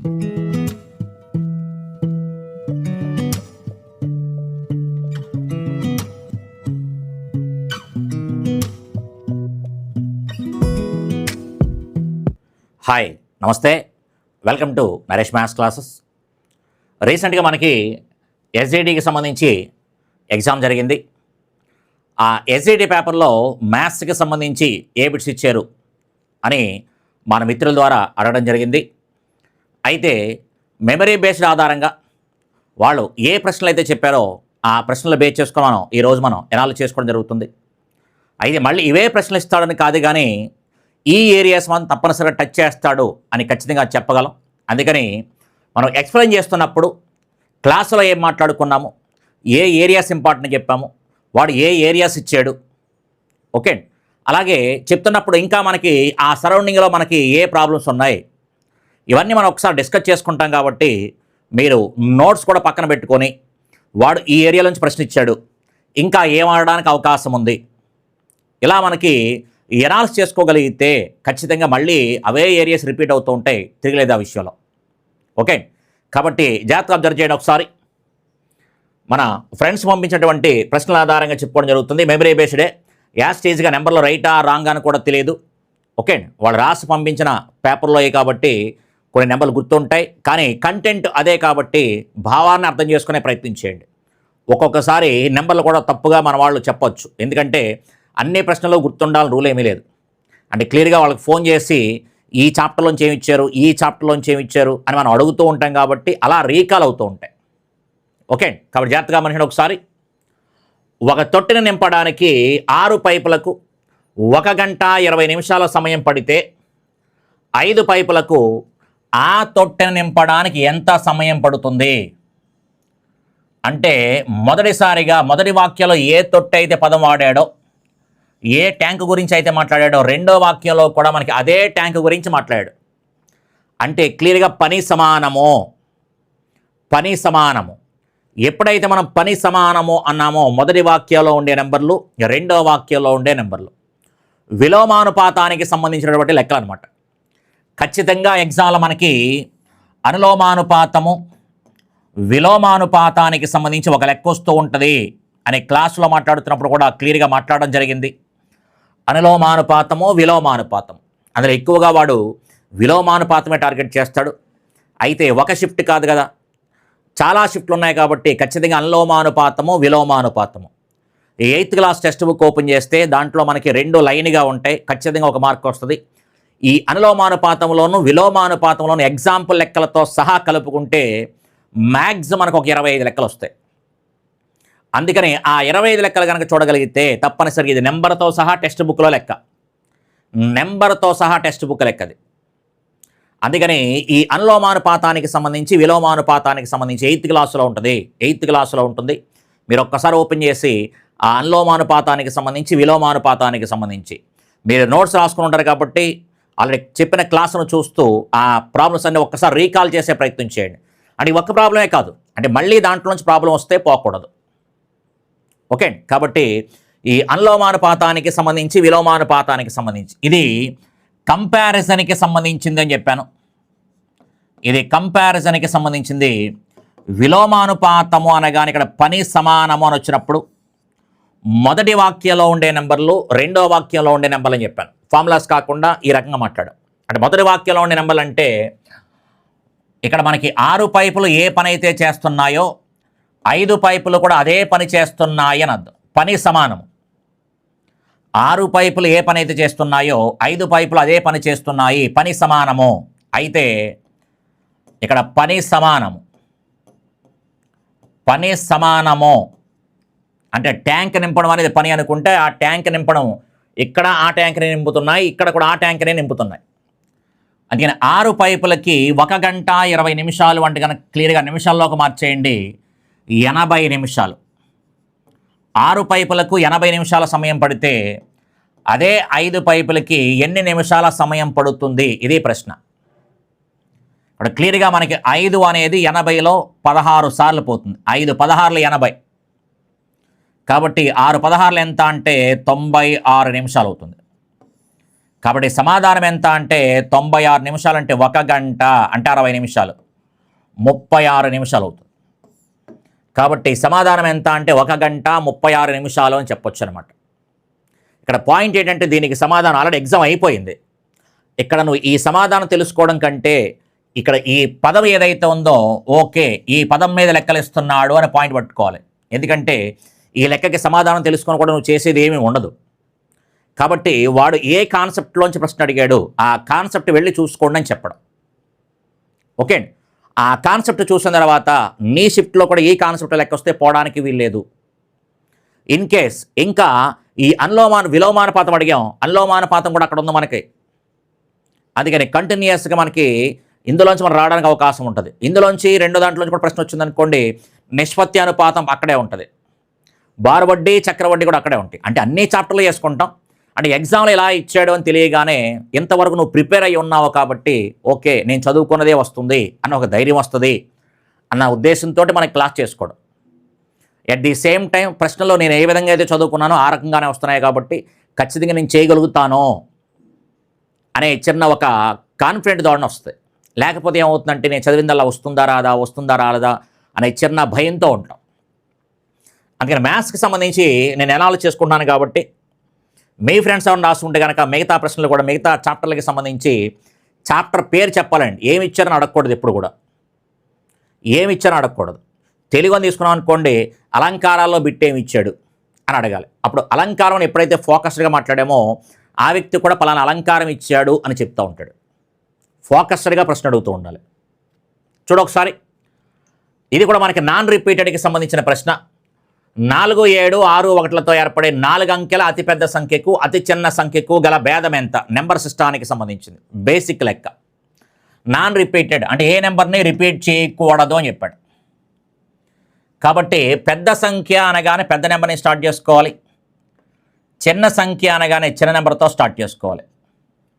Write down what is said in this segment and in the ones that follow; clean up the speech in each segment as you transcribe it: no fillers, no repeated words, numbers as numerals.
Hi, నమస్తే. Welcome to Naresh maths classes. రీసెంట్గా మనకి ఎస్జిటికి సంబంధించి ఎగ్జామ్ జరిగింది. ఆ ఎస్జిటి పేపర్లో మ్యాథ్స్కి సంబంధించి ఏ బిట్స్ ఇచ్చారు అని మన మిత్రుల ద్వారా అడగడం జరిగింది. అయితే మెమరీ బేస్డ్ ఆధారంగా వాళ్ళు ఏ ప్రశ్నలు అయితే చెప్పారో ఆ ప్రశ్నలు బేస్ చేసుకొని ఈరోజు మనం ఎనాలిసిస్ చేసుకోవడం జరుగుతుంది. అయితే మళ్ళీ ఇవే ప్రశ్నలు ఇస్తాడని కాదు, కానీ ఈ ఏరియాస్ మనం తప్పనిసరిగా టచ్ చేస్తాడు అని ఖచ్చితంగా చెప్పగలం. అందుకని మనం ఎక్స్ప్లెయిన్ చేస్తున్నప్పుడు క్లాసులో ఏం మాట్లాడుకున్నాము, ఏ ఏరియాస్ ఇంపార్టెంట్ చెప్పాము, వాడు ఏ ఏరియాస్ ఇచ్చాడు, ఓకే. అలాగే చెప్తున్నప్పుడు ఇంకా మనకి ఆ సరౌండింగ్లో మనకి ఏ ప్రాబ్లమ్స్ ఉన్నాయి, ఇవన్నీ మనం ఒకసారి డిస్కస్ చేసుకుంటాం. కాబట్టి మీరు నోట్స్ కూడా పక్కన పెట్టుకొని వాడు ఈ ఏరియా నుంచి ప్రశ్న ఇచ్చాడు, ఇంకా ఏం ఆడడానికి అవకాశం ఉంది, ఇలా మనకి ఎనాలిసిస్ చేసుకోగలిగితే ఖచ్చితంగా మళ్ళీ అవే ఏరియాస్ రిపీట్ అవుతూ ఉంటాయి, తిరగలేదు ఆ విషయంలో, ఓకే. కాబట్టి జాగ్రత్తగా అబ్జర్వ్ చేయండి. ఒకసారి మన ఫ్రెండ్స్ పంపించినటువంటి ప్రశ్నల ఆధారంగా చెప్పుకోవడం జరుగుతుంది. మెమరీ బేస్డే, యాస్టేజ్గా నెంబర్లో రైటా రాంగ్ అని కూడా తెలియదు, ఓకే. వాళ్ళు రాసి పంపించిన పేపర్లో కాబట్టి కొన్ని నెంబర్లు గుర్తుంటాయి, కానీ కంటెంట్ అదే కాబట్టి భావాన్ని అర్థం చేసుకునే ప్రయత్నించేయండి. ఒక్కొక్కసారి నెంబర్లు కూడా తప్పుగా మన వాళ్ళు చెప్పొచ్చు, ఎందుకంటే అన్ని ప్రశ్నలు గుర్తుండాలని రూల్ ఏమీ లేదు. అంటే క్లియర్గా వాళ్ళకి ఫోన్ చేసి ఈ చాప్టర్లోంచి ఏమి ఇచ్చారు, ఈ చాప్టర్లోంచి ఏమి ఇచ్చారు అని మనం అడుగుతూ ఉంటాం, కాబట్టి అలా రీకాల్ అవుతూ ఉంటాయి, ఓకే. కాబట్టి జాగ్రత్తగా మనిషిని ఒకసారి ఒక తొట్టెను నింపడానికి 6 పైపులకు 1 గంట 20 నిమిషాల సమయం పడితే 5 పైపులకు ఆ తొట్టెను నింపడానికి ఎంత సమయం పడుతుంది అంటే మొదటిసారిగా మొదటి వాక్యంలో ఏ తొట్టె అయితే పదం వాడాడో, ఏ ట్యాంకు గురించి అయితే మాట్లాడాడో రెండో వాక్యంలో కూడా మనకి అదే ట్యాంకు గురించి మాట్లాడాడు. అంటే క్లియర్గా పని సమానము. ఎప్పుడైతే మనం పని సమానము అన్నామో మొదటి వాక్యంలో ఉండే నెంబర్లు, రెండో వాక్యంలో ఉండే నెంబర్లు విలోమానుపాతానికి సంబంధించినటువంటి లెక్కలు అనమాట. ఖచ్చితంగా ఎగ్జామ్లో మనకి అనులోమానుపాతము, విలోమానుపాతానికి సంబంధించి ఒక లెక్క వస్తూ ఉంటుంది అనే క్లాసులో మాట్లాడుతున్నప్పుడు కూడా క్లియర్గా మాట్లాడడం జరిగింది. అనులోమానుపాతము, విలోమానుపాతం, అందులో ఎక్కువగా వాడు విలోమానుపాతమే టార్గెట్ చేస్తాడు. అయితే ఒక షిఫ్ట్ కాదు కదా, చాలా షిఫ్ట్లు ఉన్నాయి కాబట్టి ఖచ్చితంగా అనులోమానుపాతము, విలోమానుపాతము. ఈ 8th class text book open చేస్తే దాంట్లో మనకి 2 లైన్గా ఉంటాయి, ఖచ్చితంగా ఒక మార్క్ వస్తుంది. ఈ అనులోమానుపాతంలోను విలోమానుపాతంలోను ఎగ్జాంపుల్ లెక్కలతో సహా కలుపుకుంటే మ్యాక్సిమం మనకు ఒక 25 లెక్కలు వస్తాయి. అందుకని ఆ 25 లెక్కలు కనుక చూడగలిగితే తప్పనిసరిగా ఇది నెంబర్తో సహా టెక్స్ట్ బుక్లో లెక్క, నెంబర్తో సహా టెక్స్ట్ బుక్ లెక్కది. అందుకని ఈ అనులోమానుపాతానికి సంబంధించి విలోమానుపాతానికి సంబంధించి 8th క్లాసులో ఉంటుంది. మీరు ఒక్కసారి ఓపెన్ చేసి ఆ అనులోమానుపాతానికి సంబంధించి విలోమానుపాతానికి సంబంధించి మీరు నోట్స్ రాసుకుని ఉంటారు కాబట్టి ఆల్రెడీ చెప్పిన క్లాసును చూస్తూ ఆ ప్రాబ్లమ్స్ అన్నీ ఒక్కసారి రీకాల్ చేసే ప్రయత్నం చేయండి. అంటే ఒక్క ప్రాబ్లమే కాదు, అంటే మళ్ళీ దాంట్లో నుంచి ప్రాబ్లం వస్తే పోకూడదు, ఓకే. కాబట్టి ఈ అనులోమానుపాతానికి సంబంధించి విలోమానుపాతానికి సంబంధించి ఇది కంపారిజన్కి సంబంధించింది అని చెప్పాను. ఇది కంపారిజన్కి సంబంధించింది. విలోమానుపాతము అనగానే ఇక్కడ పని సమానము అని వచ్చినప్పుడు మొదటి వాక్యంలో ఉండే నెంబర్లు, రెండో వాక్యంలో ఉండే నెంబర్లు అని చెప్పాను. ఫార్ములాస్ కాకుండా ఈ రకంగా మాట్లాడాం. అంటే మొదటి వాక్యంలో ఉండే నెంబర్లు అంటే ఇక్కడ మనకి 6 పైపులు ఏ పని అయితే చేస్తున్నాయో 5 పైపులు కూడా అదే పని చేస్తున్నాయి అని అర్థం. పని సమానము. 6 పైపులు ఏ పని అయితే చేస్తున్నాయో 5 పైపులు అదే పని చేస్తున్నాయి, పని సమానము. అయితే ఇక్కడ పని సమానము అంటే ట్యాంక్ నింపడం అనేది పని అనుకుంటే ఆ ట్యాంక్ నింపడం ఇక్కడ ఆ ట్యాంక్ని నింపుతున్నాయి, ఇక్కడ కూడా ఆ ట్యాంక్ని నింపుతున్నాయి. అందుకని 6 పైపులకి 1 గంట 20 నిమిషాలు అంటే కనుక క్లియర్గా నిమిషాల్లోకి మార్చేయండి, 80 నిమిషాలు. 6 పైపులకు 80 నిమిషాల సమయం పడితే అదే 5 పైపులకి ఎన్ని నిమిషాల సమయం పడుతుంది, ఇది ప్రశ్న. ఇప్పుడు క్లియర్గా మనకి 5 అనేది 80లో 16 సార్లు పోతుంది. 5 16లు 80, కాబట్టి 6 16లు ఎంత అంటే 96 నిమిషాలు అవుతుంది. కాబట్టి సమాధానం ఎంత అంటే 96 నిమిషాలు అంటే 1 గంట అంటే 60 నిమిషాలు, 36 నిమిషాలు అవుతుంది. కాబట్టి సమాధానం ఎంత అంటే 1 గంట 36 నిమిషాలు అని చెప్పొచ్చు అనమాట. ఇక్కడ పాయింట్ ఏంటంటే దీనికి సమాధానం ఆల్రెడీ ఎగ్జామ్ అయిపోయింది. ఇక్కడ నువ్వు ఈ సమాధానం తెలుసుకోవడం కంటే ఇక్కడ ఈ పదం ఏదైతే ఉందో ఓకే ఈ పదం మీద లెక్కలు ఇస్తున్నాడు అనే పాయింట్ పట్టుకోవాలి. ఎందుకంటే ఈ లెక్కకి సమాధానం తెలుసుకొని కూడా నువ్వు చేసేది ఏమీ ఉండదు. కాబట్టి వాడు ఏ కాన్సెప్ట్లోంచి ప్రశ్న అడిగాడు ఆ కాన్సెప్ట్ వెళ్ళి చూసుకోండి అని చెప్పడం. ఓకే అండి, ఆ కాన్సెప్ట్ చూసిన తర్వాత నీ షిఫ్ట్లో కూడా ఈ కాన్సెప్ట్ లెక్క వస్తే పోవడానికి వీల్లేదు. ఇన్ కేస్ ఇంకా ఈ విలోమానుపాతం అడిగాం, అనులోమానుపాతం కూడా అక్కడ ఉంది మనకి. అందుకని కంటిన్యూస్గా మనకి ఇందులోంచి మనం రావడానికి అవకాశం ఉంటుంది. ఇందులోంచి రెండో దాంట్లోంచి కూడా ప్రశ్న వచ్చిందనుకోండి, నిష్పత్తి అనుపాతం అక్కడే ఉంటుంది, బారువడ్డీ చక్రవడ్డీ కూడా అక్కడే ఉంటాయి. అంటే అన్ని చాప్టర్లు చేసుకుంటాం. అంటే ఎగ్జామ్లో ఇలా ఇచ్చాడు అని తెలియగానే ఇంతవరకు నువ్వు ప్రిపేర్ అయ్యి ఉన్నావు కాబట్టి ఓకే నేను చదువుకున్నదే వస్తుంది అన్న ఒక ధైర్యం వస్తుంది అన్న ఉద్దేశంతో మనకి క్లాస్ చేసుకోవడం. ఎట్ ది సేమ్ టైం ప్రశ్నలో నేను ఏ విధంగా అయితే చదువుకున్నానో ఆ రకంగానే వస్తున్నాయి కాబట్టి ఖచ్చితంగా నేను చేయగలుగుతాను అనే చిన్న ఒక కాన్ఫిడెంట్ ధోరణి వస్తుంది. లేకపోతే ఏమవుతుందంటే నేను చదివిందల్లా వస్తుందా రాదా అనే చిన్న భయంతో ఉంటాం. అందుకని మ్యాథ్స్కి సంబంధించి నేను ఎనాలిసిస్ చేసుకుంటున్నాను కాబట్టి మీ ఫ్రెండ్స్ ఎవరైనా రాసుకుంటే కనుక మిగతా ప్రశ్నలు కూడా మిగతా చాప్టర్లకి సంబంధించి చాప్టర్ పేరు చెప్పాలండి. ఏమి ఇచ్చారని అడగకూడదు, ఎప్పుడు కూడా ఏమి ఇచ్చారని అడగకూడదు. తెలుగు అని తీసుకున్నాం అనుకోండి, అలంకారాల్లో బిట్ ఏమి ఇచ్చాడు అని అడగాలి. అప్పుడు అలంకారం ఎప్పుడైతే ఫోకస్డ్గా మాట్లాడామో ఆ వ్యక్తి కూడా పలానా అలంకారం ఇచ్చాడు అని చెప్తూ ఉంటాడు. ఫోకస్డ్గా ప్రశ్న అడుగుతూ ఉండాలి. చూడొకసారి ఇది కూడా మనకి నాన్ రిపీటెడ్కి సంబంధించిన ప్రశ్న. 4, 7, 6, 1లతో ఏర్పడే 4 అంకెల అతిపెద్ద సంఖ్యకు అతి చిన్న సంఖ్యకు గల భేదం ఎంత? నెంబర్ సిస్టానికి సంబంధించింది బేసిక్ లెక్క. నాన్ రిపీటెడ్ అంటే ఏ నెంబర్ని రిపీట్ చేయకూడదు అని చెప్పాడు. కాబట్టి పెద్ద సంఖ్య అనగానే పెద్ద నెంబర్ని స్టార్ట్ చేసుకోవాలి, చిన్న సంఖ్య అనగానే చిన్న నెంబర్తో స్టార్ట్ చేసుకోవాలి.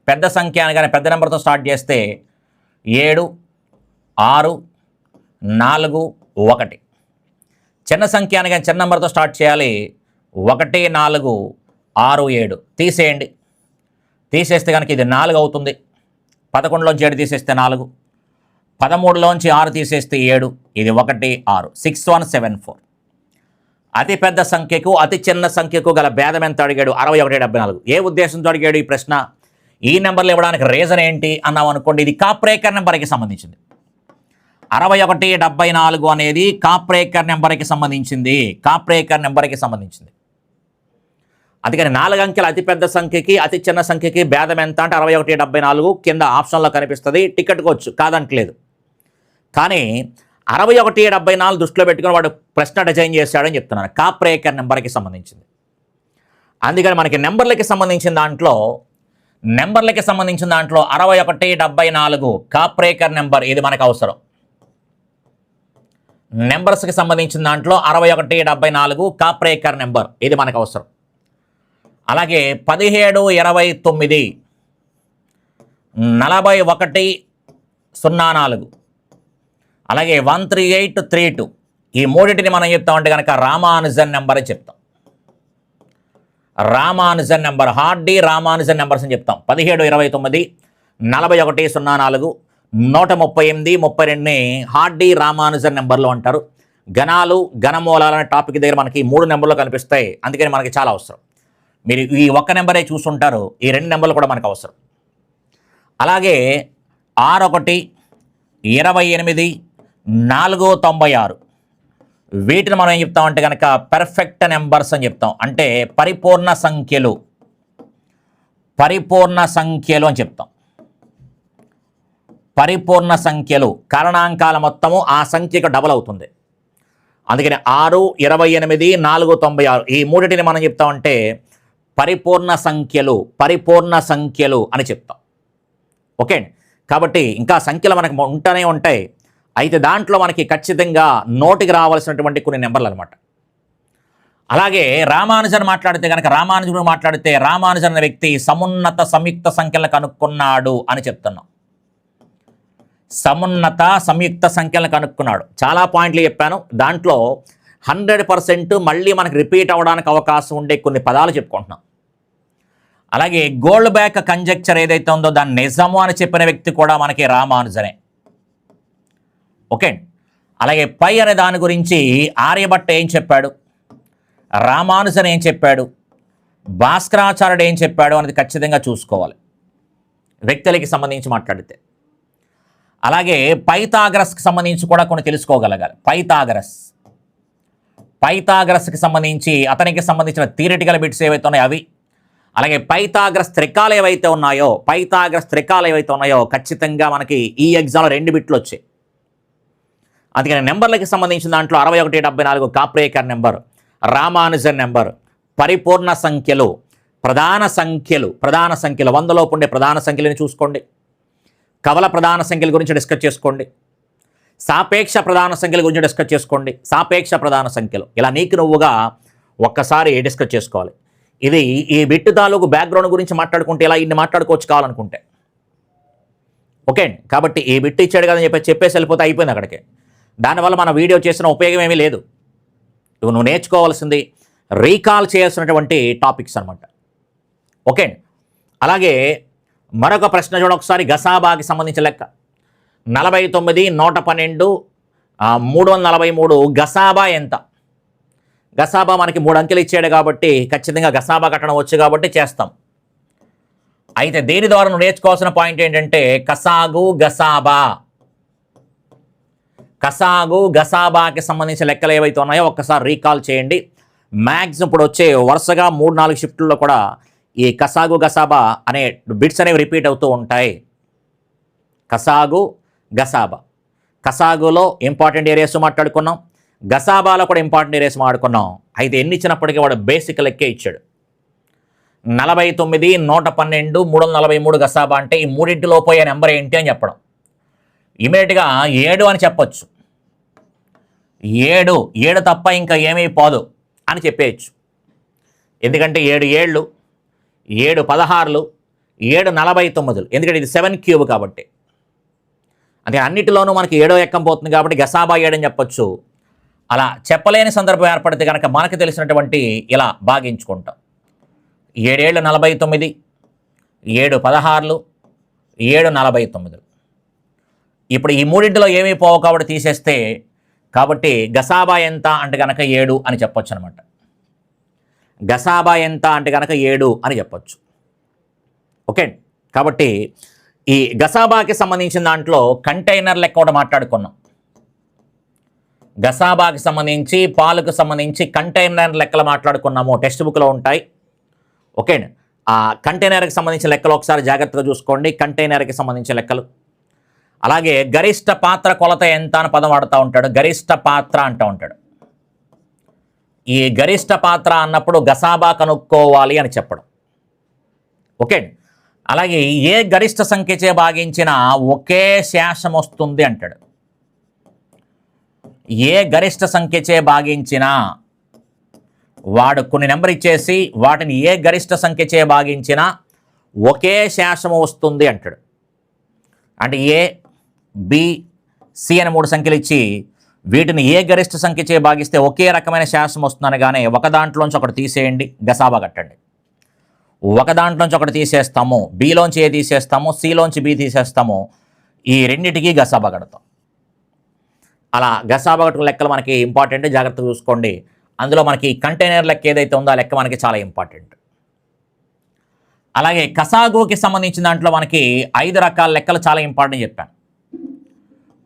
పెద్ద సంఖ్య అనగానే పెద్ద నెంబర్తో స్టార్ట్ చేస్తే 7, 6, 4, 1. చిన్న సంఖ్య అనగానే చిన్న నెంబర్తో స్టార్ట్ చేయాలి. 1, 4, 6, 7 తీసేయండి. తీసేస్తే కనుక ఇది 4 అవుతుంది. 11లోంచి 7 తీసేస్తే 4, 13లోంచి 6 తీసేస్తే 7, ఇది 1, 6, 6, 1, 7, 4. అతి పెద్ద సంఖ్యకు అతి చిన్న సంఖ్యకు గల భేదం ఎంత అడిగాడు? 61, 74. ఏ ఉద్దేశంతో అడిగాడు ఈ ప్రశ్న? ఈ నెంబర్లు ఇవ్వడానికి రీజన్ ఏంటి అన్నాం అనుకోండి, ఇది కాప్రేకర్ నెంబర్కి సంబంధించింది. 61, 74 అనేది కాప్రేకర్ నెంబర్కి సంబంధించింది. కాప్రేకర్ నెంబర్కి సంబంధించింది. అందుకని 4 అంకెల అతిపెద్ద సంఖ్యకి అతి చిన్న సంఖ్యకి భేదం ఎంత అంటే 61, 74 కింద ఆప్షన్లో కనిపిస్తుంది. టికెట్కొచ్చు కాదంటలేదు. కానీ 61, 74 దృష్టిలో పెట్టుకుని వాడు ప్రశ్న డిజైన్ చేశాడని చెప్తున్నాను. కాప్రేకర్ నెంబర్కి సంబంధించింది. అందుకని మనకి నెంబర్లకి సంబంధించిన దాంట్లో 61, 74 కాప్రేకర్ నెంబర్ ఇది మనకు అవసరం. నెంబర్స్కి సంబంధించిన దాంట్లో 61, 74 కాప్రేకర్ నెంబర్ ఇది మనకు అవసరం. అలాగే 17, 29, 41, 04, అలాగే 138, 32 ఈ మూడింటిని మనం చెప్తామంటే కనుక రామానుజన్ నెంబర్ అని చెప్తాం. Ramanujan number, Hardy Ramanujan numbers అని చెప్తాం. 17, 29, 41, 04, 138, 32ని హార్డీ రామానుజన్ నెంబర్లు అంటారు. గణాలు ఘనమూలాలు అనే టాపిక్ దగ్గర మనకి 3 నెంబర్లు కనిపిస్తాయి. అందుకని మనకి చాలా అవసరం. మీరు ఈ ఒక్క నెంబరే చూసుంటారు, ఈ 2 నెంబర్లు కూడా మనకు అవసరం. అలాగే 61, 28, 496 వీటిని మనం ఏం చెప్తామంటే కనుక పర్ఫెక్ట్ నెంబర్స్ అని చెప్తాం. అంటే పరిపూర్ణ సంఖ్యలు అని చెప్తాం. పరిపూర్ణ సంఖ్యలు కారణాంకాల మొత్తము ఆ సంఖ్యకు డబల్ అవుతుంది. అందుకని 6, 28, 496 ఈ మూడింటిని మనం చెప్తామంటే పరిపూర్ణ సంఖ్యలు అని చెప్తాం. ఓకే అండి. కాబట్టి ఇంకా సంఖ్యలు మనకు ఉంటూనే ఉంటాయి. అయితే దాంట్లో మనకి ఖచ్చితంగా నోటికి రావాల్సినటువంటి కొన్ని నెంబర్లు అనమాట. అలాగే రామానుజన్ మాట్లాడితే రామానుజన్ అనే వ్యక్తి సమున్నత సంయుక్త సంఖ్యలను కనుక్కున్నాడు అని చెప్తున్నాం. సమున్నత సంయుక్త సంఖ్యలను కనుక్కున్నాడు. చాలా పాయింట్లు చెప్పాను. దాంట్లో 100% మళ్ళీ మనకు రిపీట్ అవ్వడానికి అవకాశం ఉండే కొన్ని పదాలు చెప్పుకుంటున్నాం. అలాగే గోల్డ్ బ్యాక్ కంజెక్చర్ ఏదైతే ఉందో దాన్ని నిజము అని చెప్పిన వ్యక్తి కూడా మనకి రామానుజనే. ఓకే, అలాగే పై అనే దాని గురించి ఆర్యభట్ట ఏం చెప్పాడు, రామానుజన్ ఏం చెప్పాడు, భాస్కరాచార్యుడు ఏం చెప్పాడు అనేది ఖచ్చితంగా చూసుకోవాలి వ్యక్తులకి సంబంధించి మాట్లాడితే. అలాగే పైథాగరస్కి సంబంధించి కూడా కొన్ని తెలుసుకోగలగాలి. పైథాగరస్కి సంబంధించి అతనికి సంబంధించిన థియరిటికల్ బిట్స్ ఏవైతే ఉన్నాయో అవి, అలాగే పైథాగరస్ త్రికాలు ఏవైతే ఉన్నాయో ఖచ్చితంగా మనకి ఈ ఎగ్జామ్లో 2 బిట్లు వచ్చాయి. అందుకని నెంబర్లకి సంబంధించిన దాంట్లో 6174 కాప్రేకర్ నెంబర్, రామానుజన్ నెంబర్, పరిపూర్ణ సంఖ్యలు, ప్రధాన సంఖ్యలు 100లోపు ఉండే ప్రధాన సంఖ్యలను చూసుకోండి. కవల ప్రధాన సంఖ్యల గురించి డిస్కస్ చేసుకోండి. సాపేక్ష ప్రధాన సంఖ్యల గురించి డిస్కస్ చేసుకోండి. సాపేక్ష ప్రధాన సంఖ్యలు ఇలా నీకు నువ్వుగా ఒక్కసారి డిస్కస్ చేసుకోవాలి. ఇది ఈ బిట్టు తాలూకు బ్యాక్గ్రౌండ్ గురించి మాట్లాడుకుంటే ఇలా ఇన్ని మాట్లాడుకోవచ్చు కావాలనుకుంటే. ఓకే, కాబట్టి ఈ బిట్టు ఇచ్చాడు కదా అని చెప్పేసి వెళ్ళిపోతే అయిపోయింది అక్కడికి. దానివల్ల మన వీడియో చేసిన ఉపయోగం ఏమీ లేదు. నువ్వు నేర్చుకోవాల్సింది రీకాల్ చేయాల్సినటువంటి టాపిక్స్ అనమాట. ఓకే, అలాగే మరొక ప్రశ్న చూడ ఒకసారి. గసాబాకి సంబంధించిన లెక్క 49, 112, 343. గసాబా ఎంత? గసాబా మనకి 3 అంకెలు ఇచ్చాడు కాబట్టి ఖచ్చితంగా గసాబా కట్టడం వచ్చు కాబట్టి చేస్తాం. అయితే దీని ద్వారా నువ్వు నేర్చుకోవాల్సిన పాయింట్ ఏంటంటే కసాగు గసాబాకి సంబంధించిన లెక్కలు ఏవైతే ఉన్నాయో ఒక్కసారి రీకాల్ చేయండి. మ్యాక్సిమం ఇప్పుడు వచ్చే వరుసగా 3-4 షిఫ్ట్లలో కూడా ఈ కసాగు గసాబా అనే బిట్స్ అనేవి రిపీట్ అవుతూ ఉంటాయి. కసాగులో ఇంపార్టెంట్ ఏరియాస్ మాట్లాడుకున్నాం, గసాబాలో కూడా ఇంపార్టెంట్ ఏరియాస్ మాట్లాడుకున్నాం. అయితే ఎన్ని ఇచ్చినప్పటికీ వాడు బేసిక్ లెక్కే ఇచ్చాడు. 49, 112, 343 గసాబా అంటే ఈ మూడింటిలో పోయే నెంబర్ ఏంటి అని చెప్పడం. ఇమీడియట్గా 7 అని చెప్పొచ్చు. 7 తప్ప ఇంకా ఏమీ పోదు అని చెప్పేయచ్చు. ఎందుకంటే 7 ఏళ్ళు, 7 16లు, 7 49. ఎందుకంటే ఇది 7 క్యూబ్ కాబట్టి. అంటే అన్నిటిలోనూ మనకి 7వ ఎక్కం పోతుంది కాబట్టి గసాబా 7 అని చెప్పొచ్చు. అలా చెప్పలేని సందర్భం ఏర్పడితే కనుక మనకు తెలిసినటువంటి ఇలా భాగించుకుంటాం. 7 ఏళ్ళు 49, 7 16లు, 7 49. ఇప్పుడు ఈ మూడింటిలో ఏమీ పోవు కాబట్టి తీసేస్తే, కాబట్టి గసాబా ఎంత అంటే కనుక 7 అని చెప్పొచ్చు అనమాట. గసాబా ఎంత అంటే కనుక 7 అని చెప్పొచ్చు. ఓకే, కాబట్టి ఈ గసాబాకి సంబంధించిన దాంట్లో కంటైనర్ లెక్క కూడా మాట్లాడుకున్నాం. గసాబాకి సంబంధించి పాలకు సంబంధించి కంటైనర్ లెక్కలు మాట్లాడుకున్నాము, టెక్స్ట్ బుక్లో ఉంటాయి. ఓకే, ఆ కంటైనర్కి సంబంధించిన లెక్కలు ఒకసారి జాగ్రత్తగా చూసుకోండి. కంటైనర్కి సంబంధించిన లెక్కలు. అలాగే గరిష్ట పాత్ర కొలత ఎంత అని పదం వాడుతూ ఉంటాడు. గరిష్ట పాత్ర అంటూ ఉంటాడు. ఈ గరిష్ట పాత్ర అన్నప్పుడు గసాబా కనుక్కోవాలి అని చెప్పడం. ఓకే, అలాగే ఏ గరిష్ట సంఖ్యచే భాగించినా ఒకే శేషం వస్తుంది అంటాడు. ఏ గరిష్ట సంఖ్యచే భాగించినా వాడు కొన్ని నెంబర్ ఇచ్చేసి వాటిని ఏ గరిష్ట సంఖ్యచే భాగించినా ఒకే శేషము వస్తుంది అంటాడు. అంటే ఏ, బి, సి అని 3 సంఖ్యలు ఇచ్చి వీటిని ఏ గరిష్ట సంఖ్యచే భాగిస్తే ఒకే రకమైన శేషం వస్తుందనగానే ఒక దాంట్లోంచి ఒకటి తీసేయండి, గసాబా కట్టండి. ఒక దాంట్లోంచి ఒకటి తీసేస్తాము, బిలోంచి ఏ తీసేస్తాము, సిలోంచి బి తీసేస్తాము, ఈ రెండింటికి గసాబా కడతాం. అలా గసాబా కట్టుకున్న లెక్కలు మనకి ఇంపార్టెంట్, జాగ్రత్తగా చూసుకోండి. అందులో మనకి కంటైనర్ లెక్క ఏదైతే ఉందో ఆ లెక్క మనకి చాలా ఇంపార్టెంట్. అలాగే కసాగుకి సంబంధించిన దాంట్లో మనకి 5 రకాల లెక్కలు చాలా ఇంపార్టెంట్ చెప్పాను.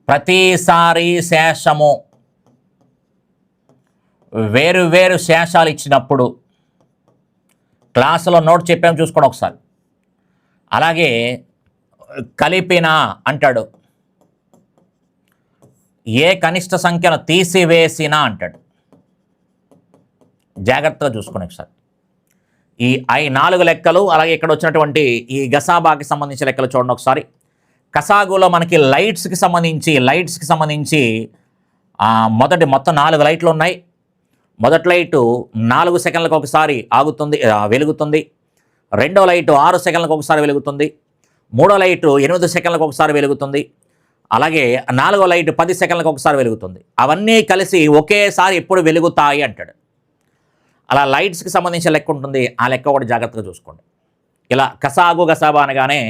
ప్రతిసారి శేషము వేరు వేరు శేషాలు ఇచ్చినప్పుడు క్లాసులో నోట్ చెప్పాము, చూసుకోండి ఒకసారి. అలాగే కలిపిన అంటాడు, ఏ కనిష్ట సంఖ్యను తీసివేసిన అంటాడు. జాగ్రత్తగా చూసుకోండి ఒకసారి. ఈ 4 లెక్కలు, అలాగే ఇక్కడ వచ్చినటువంటి ఈ గసాబాకి సంబంధించిన లెక్కలు చూడండి ఒకసారి. కసాగులో మనకి లైట్స్కి సంబంధించి మొత్తం 4 లైట్లు ఉన్నాయి. మొదటి లైటు 4 సెకండ్లకు ఒకసారి వెలుగుతుంది. రెండో లైటు 6 సెకండ్లకు ఒకసారి వెలుగుతుంది. మూడో లైటు 8 సెకండ్లకు ఒకసారి వెలుగుతుంది. అలాగే 4వ లైటు 10 సెకండ్లకు ఒకసారి వెలుగుతుంది. అవన్నీ కలిసి ఒకేసారి ఎప్పుడు వెలుగుతాయి అంటాడు. అలా లైట్స్కి సంబంధించిన లెక్క ఉంటుంది, ఆ లెక్క కూడా జాగ్రత్తగా చూసుకోండి. ఇలా కసాగు గసాబా అనగానే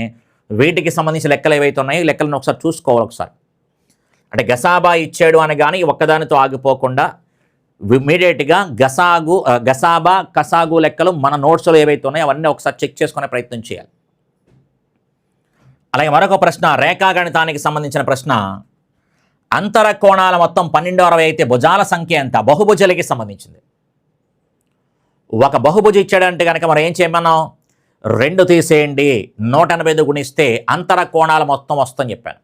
వీటికి సంబంధించి లెక్కలు ఏవైతే ఉన్నాయో ఈ లెక్కలను ఒకసారి చూసుకోవాలి. ఒకసారి అంటే గసాబా ఇచ్చాడు అనగానే ఒక్కదానితో ఆగిపోకుండా ఇమీడియట్గా గసాబా కసాగు లెక్కలు మన నోట్స్లో ఏవైతే ఉన్నాయో అవన్నీ ఒకసారి చెక్ చేసుకునే ప్రయత్నం చేయాలి. అలాగే మరొక ప్రశ్న, రేఖాగణితానికి సంబంధించిన ప్రశ్న. అంతర కోణాల మొత్తం 1260 అయితే భుజాల సంఖ్య ఎంత? బహుభుజలకి సంబంధించింది. ఒక బహుభుజి ఇచ్చాడంటే కనుక మనం ఏం చేయమన్నాం? 2 తీసేయండి, 180 గుణిస్తే అంతర కోణాల మొత్తం వస్తుందని చెప్పాను.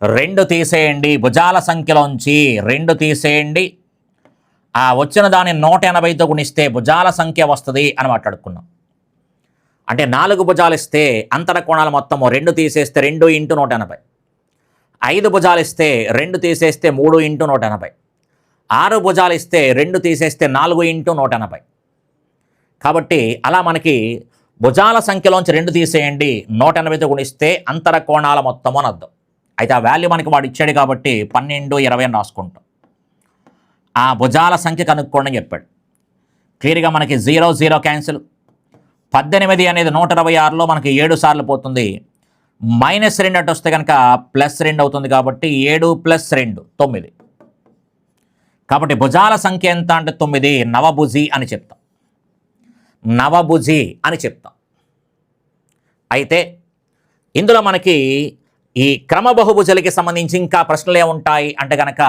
2 తీసేయండి, భుజాల సంఖ్యలోంచి 2 తీసేయండి, ఆ వచ్చిన దాన్ని 180తో గుణిస్తే భుజాల సంఖ్య వస్తుంది అని మాట్లాడుకున్నాం. అంటే 4 భుజాలు ఇస్తే అంతర కోణాల మొత్తము 2 తీసేస్తే 2 × 180, 5 భుజాలు ఇస్తే 2 తీసేస్తే 3 × 180, 6 భుజాలు ఇస్తే 2 తీసేస్తే 4 × 180. కాబట్టి అలా మనకి భుజాల సంఖ్యలోంచి 2 తీసేయండి, 180తో గుణిస్తే అంతర కోణాల మొత్తం అని అర్థం. అయితే ఆ వాల్యూ మనకి వాడు ఇచ్చాడు కాబట్టి 12, 20 అని రాసుకుంటాం. ఆ భుజాల సంఖ్య కనుక్కోండి అని చెప్పాడు. క్లియర్గా మనకి 0, 0 క్యాన్సిల్. 18 అనేది 126లో మనకి 7 సార్లు పోతుంది. -2 అటు వస్తే కనుక +2 అవుతుంది కాబట్టి 7 + 2 9. కాబట్టి భుజాల సంఖ్య ఎంత అంటే 9, నవభుజి అని చెప్తాం. నవభుజి అని చెప్తాం. అయితే ఇందులో మనకి ఈ క్రమ బహుభుజలకి సంబంధించి ఇంకా ప్రశ్నలు ఏముంటాయి అంటే కనుక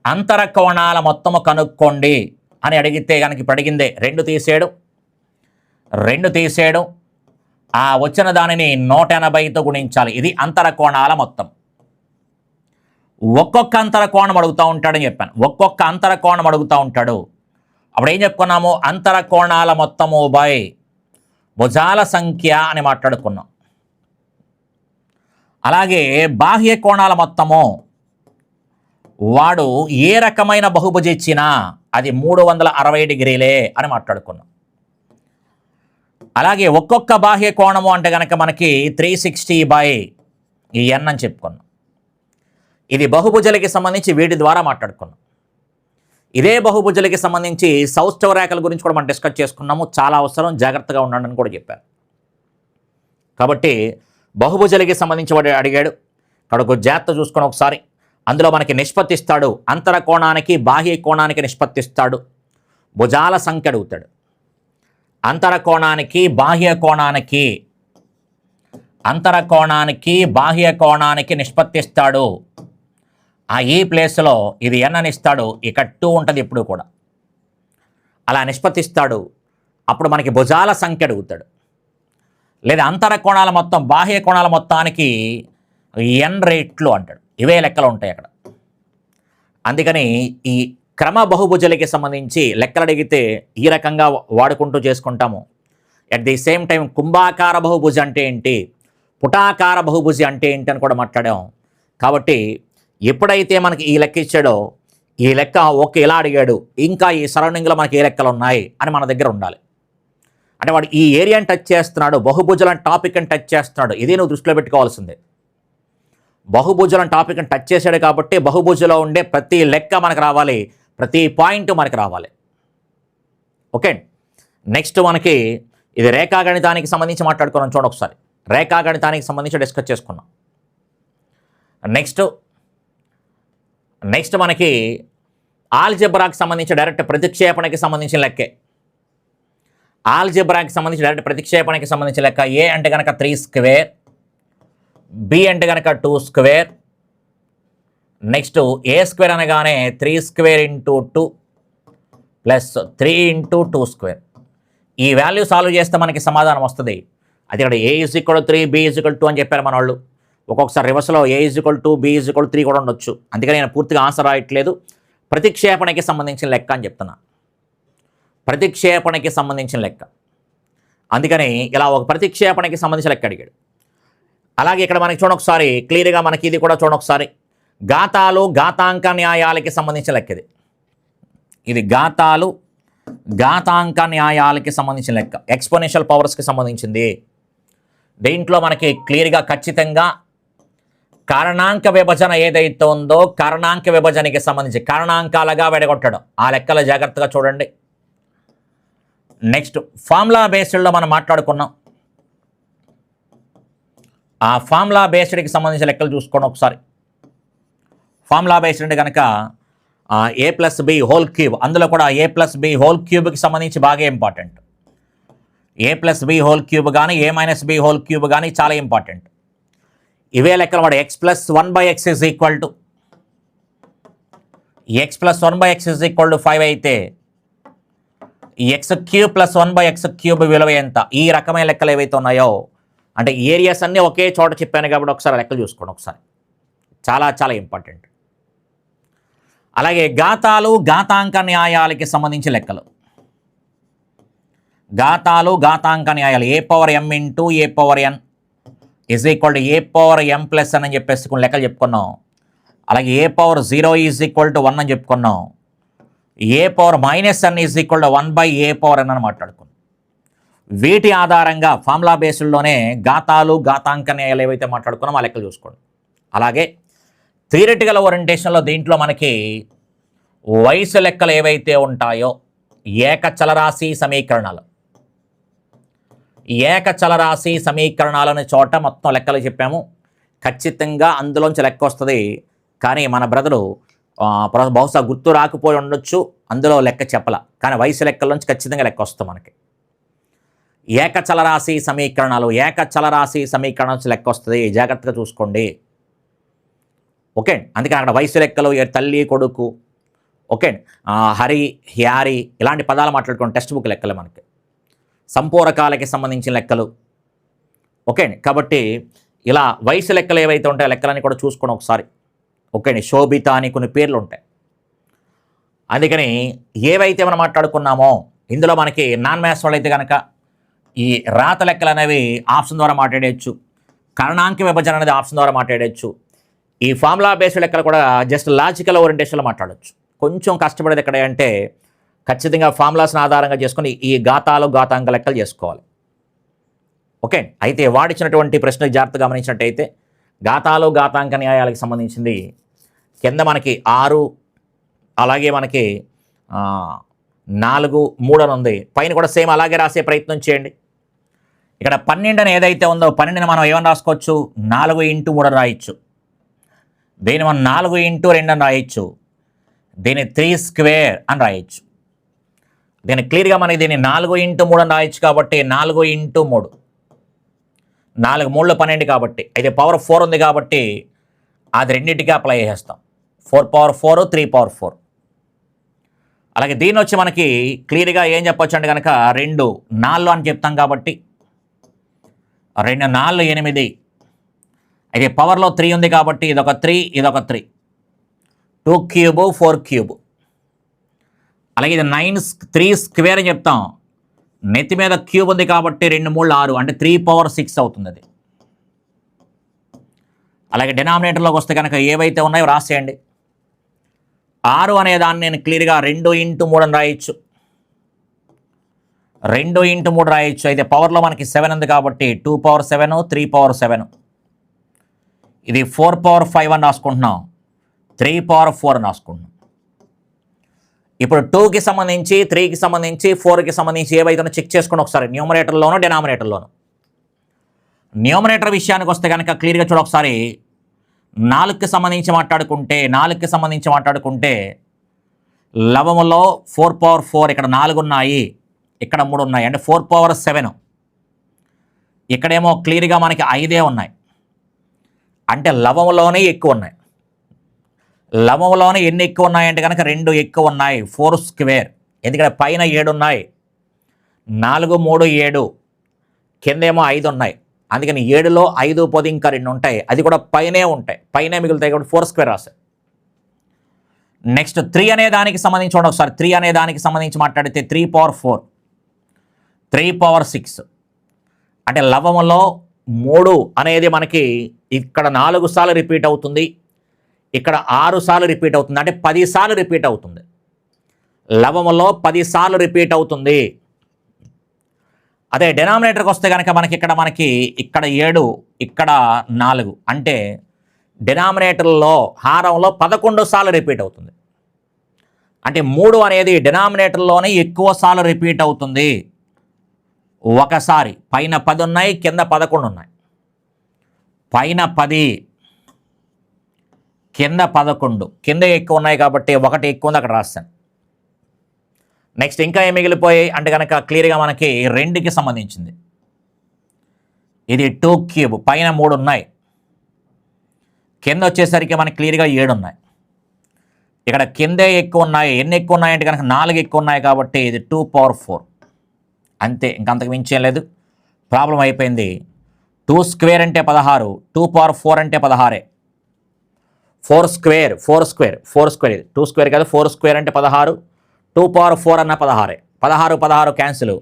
అంతర కోణాల మొత్తము కనుక్కోండి అని అడిగితే కనుక ఇప్పుడు అడిగిందే 2 తీసేయడం, ఆ వచ్చిన దానిని 180తో గుణించాలి. ఇది అంతర కోణాల మొత్తం. ఒక్కొక్క అంతర కోణం అడుగుతూ ఉంటాడని చెప్పాను. ఒక్కొక్క అంతర కోణం అడుగుతూ ఉంటాడు. అప్పుడు ఏం చెప్పుకున్నాము? అంతర కోణాల మొత్తము బై భుజాల సంఖ్య అని మాట్లాడుకున్నాం. అలాగే బాహ్య కోణాల మొత్తము వాడు ఏ రకమైన బహుభుజి ఇచ్చినా అది 360 డిగ్రీలే అని మాట్లాడుకున్నాం. అలాగే ఒక్కొక్క బాహ్య కోణము అంటే కనుక మనకి 360/n అని చెప్పుకున్నాం. ఇది బహుభుజలకి సంబంధించి వీటి ద్వారా మాట్లాడుకున్నాం. ఇదే బహుభుజలకి సంబంధించి సౌష్ఠవ రేఖల గురించి కూడా మనం డిస్కస్ చేసుకున్నాము. చాలా అవసరం, జాగ్రత్తగా ఉండండి అని కూడా చెప్పారు. కాబట్టి బహుభుజలకి సంబంధించి వాడు అడిగాడు. ఇక్కడ ఒక జాగ్రత్త చూసుకొని ఒకసారి అందులో మనకి నిష్పత్తిస్తాడు. అంతర కోణానికి బాహ్య కోణానికి నిష్పత్తిస్తాడు. భుజాల సంఖ్య అడుగుతాడు. అంతర కోణానికి బాహ్య కోణానికి నిష్పత్తిస్తాడు. ఆ ఈ ప్లేస్లో ఇది n అని ఇస్తాడు. ఇక 2 ఉంటుంది ఎప్పుడు కూడా. అలా నిష్పత్తిస్తాడు. అప్పుడు మనకి భుజాల సంఖ్య అడుగుతాడు. లేదా అంతర కోణాల మొత్తం బాహ్య కోణాల మొత్తానికి n రేట్లు అంటాడు. ఇవే లెక్కలు ఉంటాయి అక్కడ. అందుకని ఈ క్రమ బహుభుజలకి సంబంధించి లెక్కలు అడిగితే ఈ రకంగా వాడుకుంటూ చేసుకుంటాము. అట్ ది సేమ్ టైం కుంభాకార బహుభుజి అంటే ఏంటి, పుటాకార బహుభుజి అంటే ఏంటి అని కూడా మాట్లాడాం. కాబట్టి ఎప్పుడైతే మనకి ఈ లెక్క ఇచ్చాడో ఈ లెక్క ఓకే ఇలా అడిగాడు, ఇంకా ఈ సరౌండింగ్లో మనకి ఏ లెక్కలు ఉన్నాయి అని మన దగ్గర ఉండాలి. అంటే వాడు ఈ ఏరియాని టచ్ చేస్తున్నాడు, బహుభుజులను టాపిక్ని టచ్ చేస్తున్నాడు. ఇది నువ్వు దృష్టిలో పెట్టుకోవాల్సిందే. బహుభుజులను టాపిక్ని టచ్ చేశాడు కాబట్టి బహుభుజులో ఉండే ప్రతి లెక్క మనకు రావాలి, ప్రతి పాయింట్ మనకు రావాలి. ఓకే, నెక్స్ట్ మనకి ఇది రేఖాగణితానికి సంబంధించి మాట్లాడుకున్నాం. చూడండి ఒకసారి, రేఖాగణితానికి సంబంధించి డిస్కస్ చేసుకున్నాం. నెక్స్ట్ మనకి ఆల్జెబ్రాకి సంబంధించి డైరెక్ట్ ప్రతిక్షేపణకి సంబంధించిన లెక్కే. ఆల్జెబ్రాకి సంబంధించి డైరెక్ట్ ప్రతిక్షేపణకి సంబంధించిన లెక్క. ఏ అంటే కనుక 3², బి అంటే కనుక 2², నెక్స్ట్ a² అనగానే 3² × 2 + 3 × 2². ఈ వాల్యూ సాల్వ్ చేస్తే మనకి సమాధానం వస్తుంది. అది ఇక్కడ a = 3, b = 2 అని చెప్పారు మన వాళ్ళు. ఒక్కొక్కసారి రివర్స్లో a = 2, b = 3 కూడా ఉండొచ్చు. అందుకని నేను పూర్తిగా ఆన్సర్ రాయట్లేదు. ప్రతిక్షేపణకి సంబంధించిన లెక్క అని చెప్తున్నా. ప్రతిక్షేపణకి సంబంధించిన లెక్క. అందుకని ఇలా ఒక ప్రతిక్షేపణకి సంబంధించిన లెక్క అడిగాడు. అలాగే ఇక్కడ మనకి చూడండి ఒకసారి క్లియర్గా మనకి ఇది కూడా చూడండి ఒకసారి. ఘాతాలు ఘాతాంక న్యాయాలకి సంబంధించిన లెక్క ఇది. ఇది ఘాతాలు ఘాతాంక న్యాయాలకి సంబంధించిన లెక్క, ఎక్స్పోనెన్షియల్ పవర్స్కి సంబంధించింది. దీంట్లో మనకి క్లియర్గా ఖచ్చితంగా కారణాంక విభజన ఏదైతే ఉందో కారణాంక విభజనకి సంబంధించి కారణాంకాలుగా విడగొట్టడం, ఆ లెక్కలు జాగ్రత్తగా చూడండి. నెక్స్ట్ ఫార్ములా బేస్డ్లో మనం మాట్లాడుకున్నాం. ఆ ఫార్ములా బేస్డ్కి సంబంధించిన లెక్కలు చూసుకోండి ఒకసారి. ఫార్ములా బేస్డ్ అంటే కనుక ఏ ప్లస్ బి హోల్ క్యూబ్, అందులో కూడా ఏ ప్లస్ బి హోల్ క్యూబ్కి సంబంధించి బాగా ఇంపార్టెంట్. ఏ ప్లస్ బి హోల్ క్యూబ్ కానీ ఏ మైనస్ బి హోల్ క్యూబ్ కానీ చాలా ఇంపార్టెంట్. ఇవే లెక్కలు వాడు X plus 1/x is equal to X plus 1/x is equal to 5 అయితే X cube plus 1/x cube విలువ ఎంత? ఈ రకమైన లెక్కలు ఏవైతే ఉన్నాయో, అంటే ఏరియాస్ అన్నీ ఒకే చోట చెప్పాను కాబట్టి ఒకసారి లెక్కలు చూసుకోండి ఒకసారి, చాలా చాలా ఇంపార్టెంట్. అలాగే ఘాతాలు ఘాతాంక న్యాయాలకి సంబంధించి లెక్కలు. ఘాతాలు ఘాతాంక న్యాయాలు a power m into a power n is equal to a power m plus అని చెప్పేసి కొన్ని లెక్కలు చెప్పుకున్నాం. అలాగే a power 0 is equal to 1 అని చెప్పుకున్నాం. A power minus n is equal to 1/ఏ పవర్ ఎన్ అని మాట్లాడుకున్నాం. వీటి ఆధారంగా ఫార్ములా బేస్డ్లోనే ఘాతాలు ఘాతాంక న్యాయాలు ఏవైతే మాట్లాడుకున్నామో ఆ లెక్కలు చూసుకోండి. అలాగే థియరిటికల్ ఓరియంటేషన్లో దీంట్లో మనకి వయసు లెక్కలు ఏవైతే ఉంటాయో, ఏకచలరాశి సమీకరణాలు, ఏకచలరాశి సమీకరణాలని చోట మొత్తం లెక్కలు చెప్పాము. ఖచ్చితంగా అందులోంచి లెక్క వస్తుంది. కానీ మన బ్రదరు బహుశా గుర్తు రాకపోయి ఉండొచ్చు, అందులో లెక్క చెప్పాల, కానీ వయసు లెక్కల్లోంచి ఖచ్చితంగా లెక్క వస్తుంది మనకి. ఏకచలరాశి సమీకరణాలు, ఏకచలరాశి సమీకరణం నుంచి లెక్క వస్తుంది, జాగ్రత్తగా చూసుకోండి. ఓకే, అందుకని అక్కడ వయసు లెక్కలు, తల్లి కొడుకు, ఓకే, హరి హ్యారి ఇలాంటి పదాలు మాట్లాడుకోండి. టెక్స్ట్ బుక్ లెక్కలు మనకి సంపూరకాలకి సంబంధించిన లెక్కలు. ఓకే, కాబట్టి ఇలా వయసు లెక్కలు ఏవైతే ఉంటాయో లెక్కలని కూడా చూసుకోండి ఒకసారి. ఓకే, శోభిత అని కొన్ని పేర్లు ఉంటాయి. అందుకని ఏవైతే మనం మాట్లాడుకున్నామో ఇందులో మనకి నాన్ మ్యాథ్స్ వాళ్ళు అయితే కనుక ఈ రాత లెక్కలు అనేవి ఆప్షన్ ద్వారా మాట్లాడేయచ్చు, కరణాంక విభజన అనేది ఆప్షన్ ద్వారా మాట్లాడేయచ్చు. ఈ ఫార్ములా బేస్డ్ లెక్కలు కూడా జస్ట్ లాజికల్ ఓరియంటేషన్లో మాట్లాడచ్చు. కొంచెం కష్టపడేది ఎక్కడ అంటే ఖచ్చితంగా ఫార్ములాస్ని ఆధారంగా చేసుకొని ఈ ఘాతాలు ఘాతాంక లెక్కలు చేసుకోవాలి. ఓకే, అయితే వాడిచ్చినటువంటి ప్రశ్నలు జాగ్రత్తగా గమనించినట్టయితే ఘాతాలు ఘాతాంక న్యాయాలకు సంబంధించింది కింద మనకి 6, అలాగే మనకి 4, 3 అని ఉంది. పైన కూడా సేమ్ అలాగే రాసే ప్రయత్నం చేయండి. ఇక్కడ 12 అని ఏదైతే ఉందో 12ని మనం ఏమని రాసుకోవచ్చు, 4x3 అని రాయొచ్చు. దీన్ని మనం 4x2 అని రాయొచ్చు. దీన్ని 3 స్క్వేర్ అని రాయొచ్చు. దీన్ని క్లియర్గా మనకి దీన్ని 4x3 అని రాయొచ్చు కాబట్టి 4x3, 4 3 12 కాబట్టి అయితే పవర్ 4 ఉంది కాబట్టి అది రెండింటికి అప్లై చేసేస్తాం. 4/4, 3/4. అలాగే దీన్ని వచ్చి మనకి క్లియర్గా ఏం చెప్పొచ్చు అంటే కనుక 2 4 అని చెప్తాం కాబట్టి 2 4 8. అయితే పవర్లో 3 ఉంది కాబట్టి ఇదొక 3, ఇదొక 3. 2 క్యూబ్ 4 క్యూబ్. అలాగే ఇది 3 స్క్వేర్ అని చెప్తాం. నెత్తి మీద క్యూబ్ ఉంది కాబట్టి 2 3 6 అంటే 3/6 అవుతుంది అది. అలాగే డినామినేటర్లోకి వస్తే కనుక ఏవైతే ఉన్నాయో రాసేయండి. 6 అనే దాన్ని నేను క్లియర్గా 2x3 అని రాయొచ్చు. 2x3 రాయొచ్చు. అయితే పవర్లో మనకి 7 ఉంది కాబట్టి 2/7, 3/7. ఇది 4/5 అని రాసుకుంటున్నాం, 3/4 అని రాసుకుంటున్నాం. ఇప్పుడు 2కి సంబంధించి, 3కి సంబంధించి, 4కి సంబంధించి ఏవైతే చెక్ చేసుకోండి ఒకసారి, న్యూమరేటర్లోనూ డినామినేటర్లోనూ. న్యూమరేటర్ విషయానికి వస్తే కనుక క్లియర్గా చూడ ఒకసారి. 4కి సంబంధించి మాట్లాడుకుంటే లవములో 4/4, ఇక్కడ 4 ఉన్నాయి, ఇక్కడ 3 ఉన్నాయి, అంటే 4/7. ఇక్కడేమో క్లియర్గా మనకి 5 ఉన్నాయి, అంటే లవములోనే ఎక్కువ ఉన్నాయి. లవములోనే ఎన్ని ఎక్కువ ఉన్నాయంటే కనుక 2 ఎక్కువ ఉన్నాయి, 4 స్క్వేర్. ఎందుకంటే పైన 7 ఉన్నాయి, 4 3 7, కిందేమో 5 ఉన్నాయి. అందుకని 7లో 5 పోతే ఇంకా 2 ఉంటాయి, అది కూడా పైనే ఉంటాయి, పైనే మిగులుతాయి కాబట్టి 4 స్క్వేర్ రాశారు. నెక్స్ట్ 3 అనే దానికి సంబంధించి ఒకసారి 3 అనే దానికి సంబంధించి మాట్లాడితే 3/4, 3/6. అంటే లవములో 3 అనేది మనకి ఇక్కడ 4 సార్లు రిపీట్ అవుతుంది, ఇక్కడ 6 సార్లు రిపీట్ అవుతుంది, అంటే 10 సార్లు రిపీట్ అవుతుంది. లవములో 10 సార్లు రిపీట్ అవుతుంది. అదే డినామినేటర్కి వస్తే కనుక ఇక్కడ 7, ఇక్కడ 4, అంటే డినామినేటర్లో హారంలో 11 సార్లు రిపీట్ అవుతుంది. అంటే 3 అనేది డినామినేటర్లోనే ఎక్కువ సార్లు రిపీట్ అవుతుంది. ఒకసారి పైన 10 ఉన్నాయి, కింద 11 ఉన్నాయి. పైన 10, కింద 11, కింద ఎక్కువ ఉన్నాయి కాబట్టి ఒకటి ఎక్కువ ఉంది, అక్కడ రాస్తాను. నెక్స్ట్ ఇంకా ఏం మిగిలిపోయాయి అంటే కనుక క్లియర్గా మనకి 2కి సంబంధించింది. ఇది 2 క్యూబ్, పైన 3 ఉన్నాయి, కింద వచ్చేసరికి మనకి క్లియర్గా 7 ఉన్నాయి. ఇక్కడ కిందే ఎక్కువ ఉన్నాయి. ఎన్ని ఎక్కువ ఉన్నాయంటే కనుక 4 ఎక్కువ ఉన్నాయి కాబట్టి ఇది 2 పవర్ 4 అంతే, ఇంకంతకు మించేం లేదు. ప్రాబ్లం అయిపోయింది. 2 స్క్వేర్ అంటే 16, 2 పవర్ 4 అంటే 16. 4 స్క్వేర్ ఇది 2 స్క్వేర్ కాదు, 4 స్క్వేర్ అంటే 16, 2 పవర్ 4 అన్న 16. 16 క్యాన్సిల్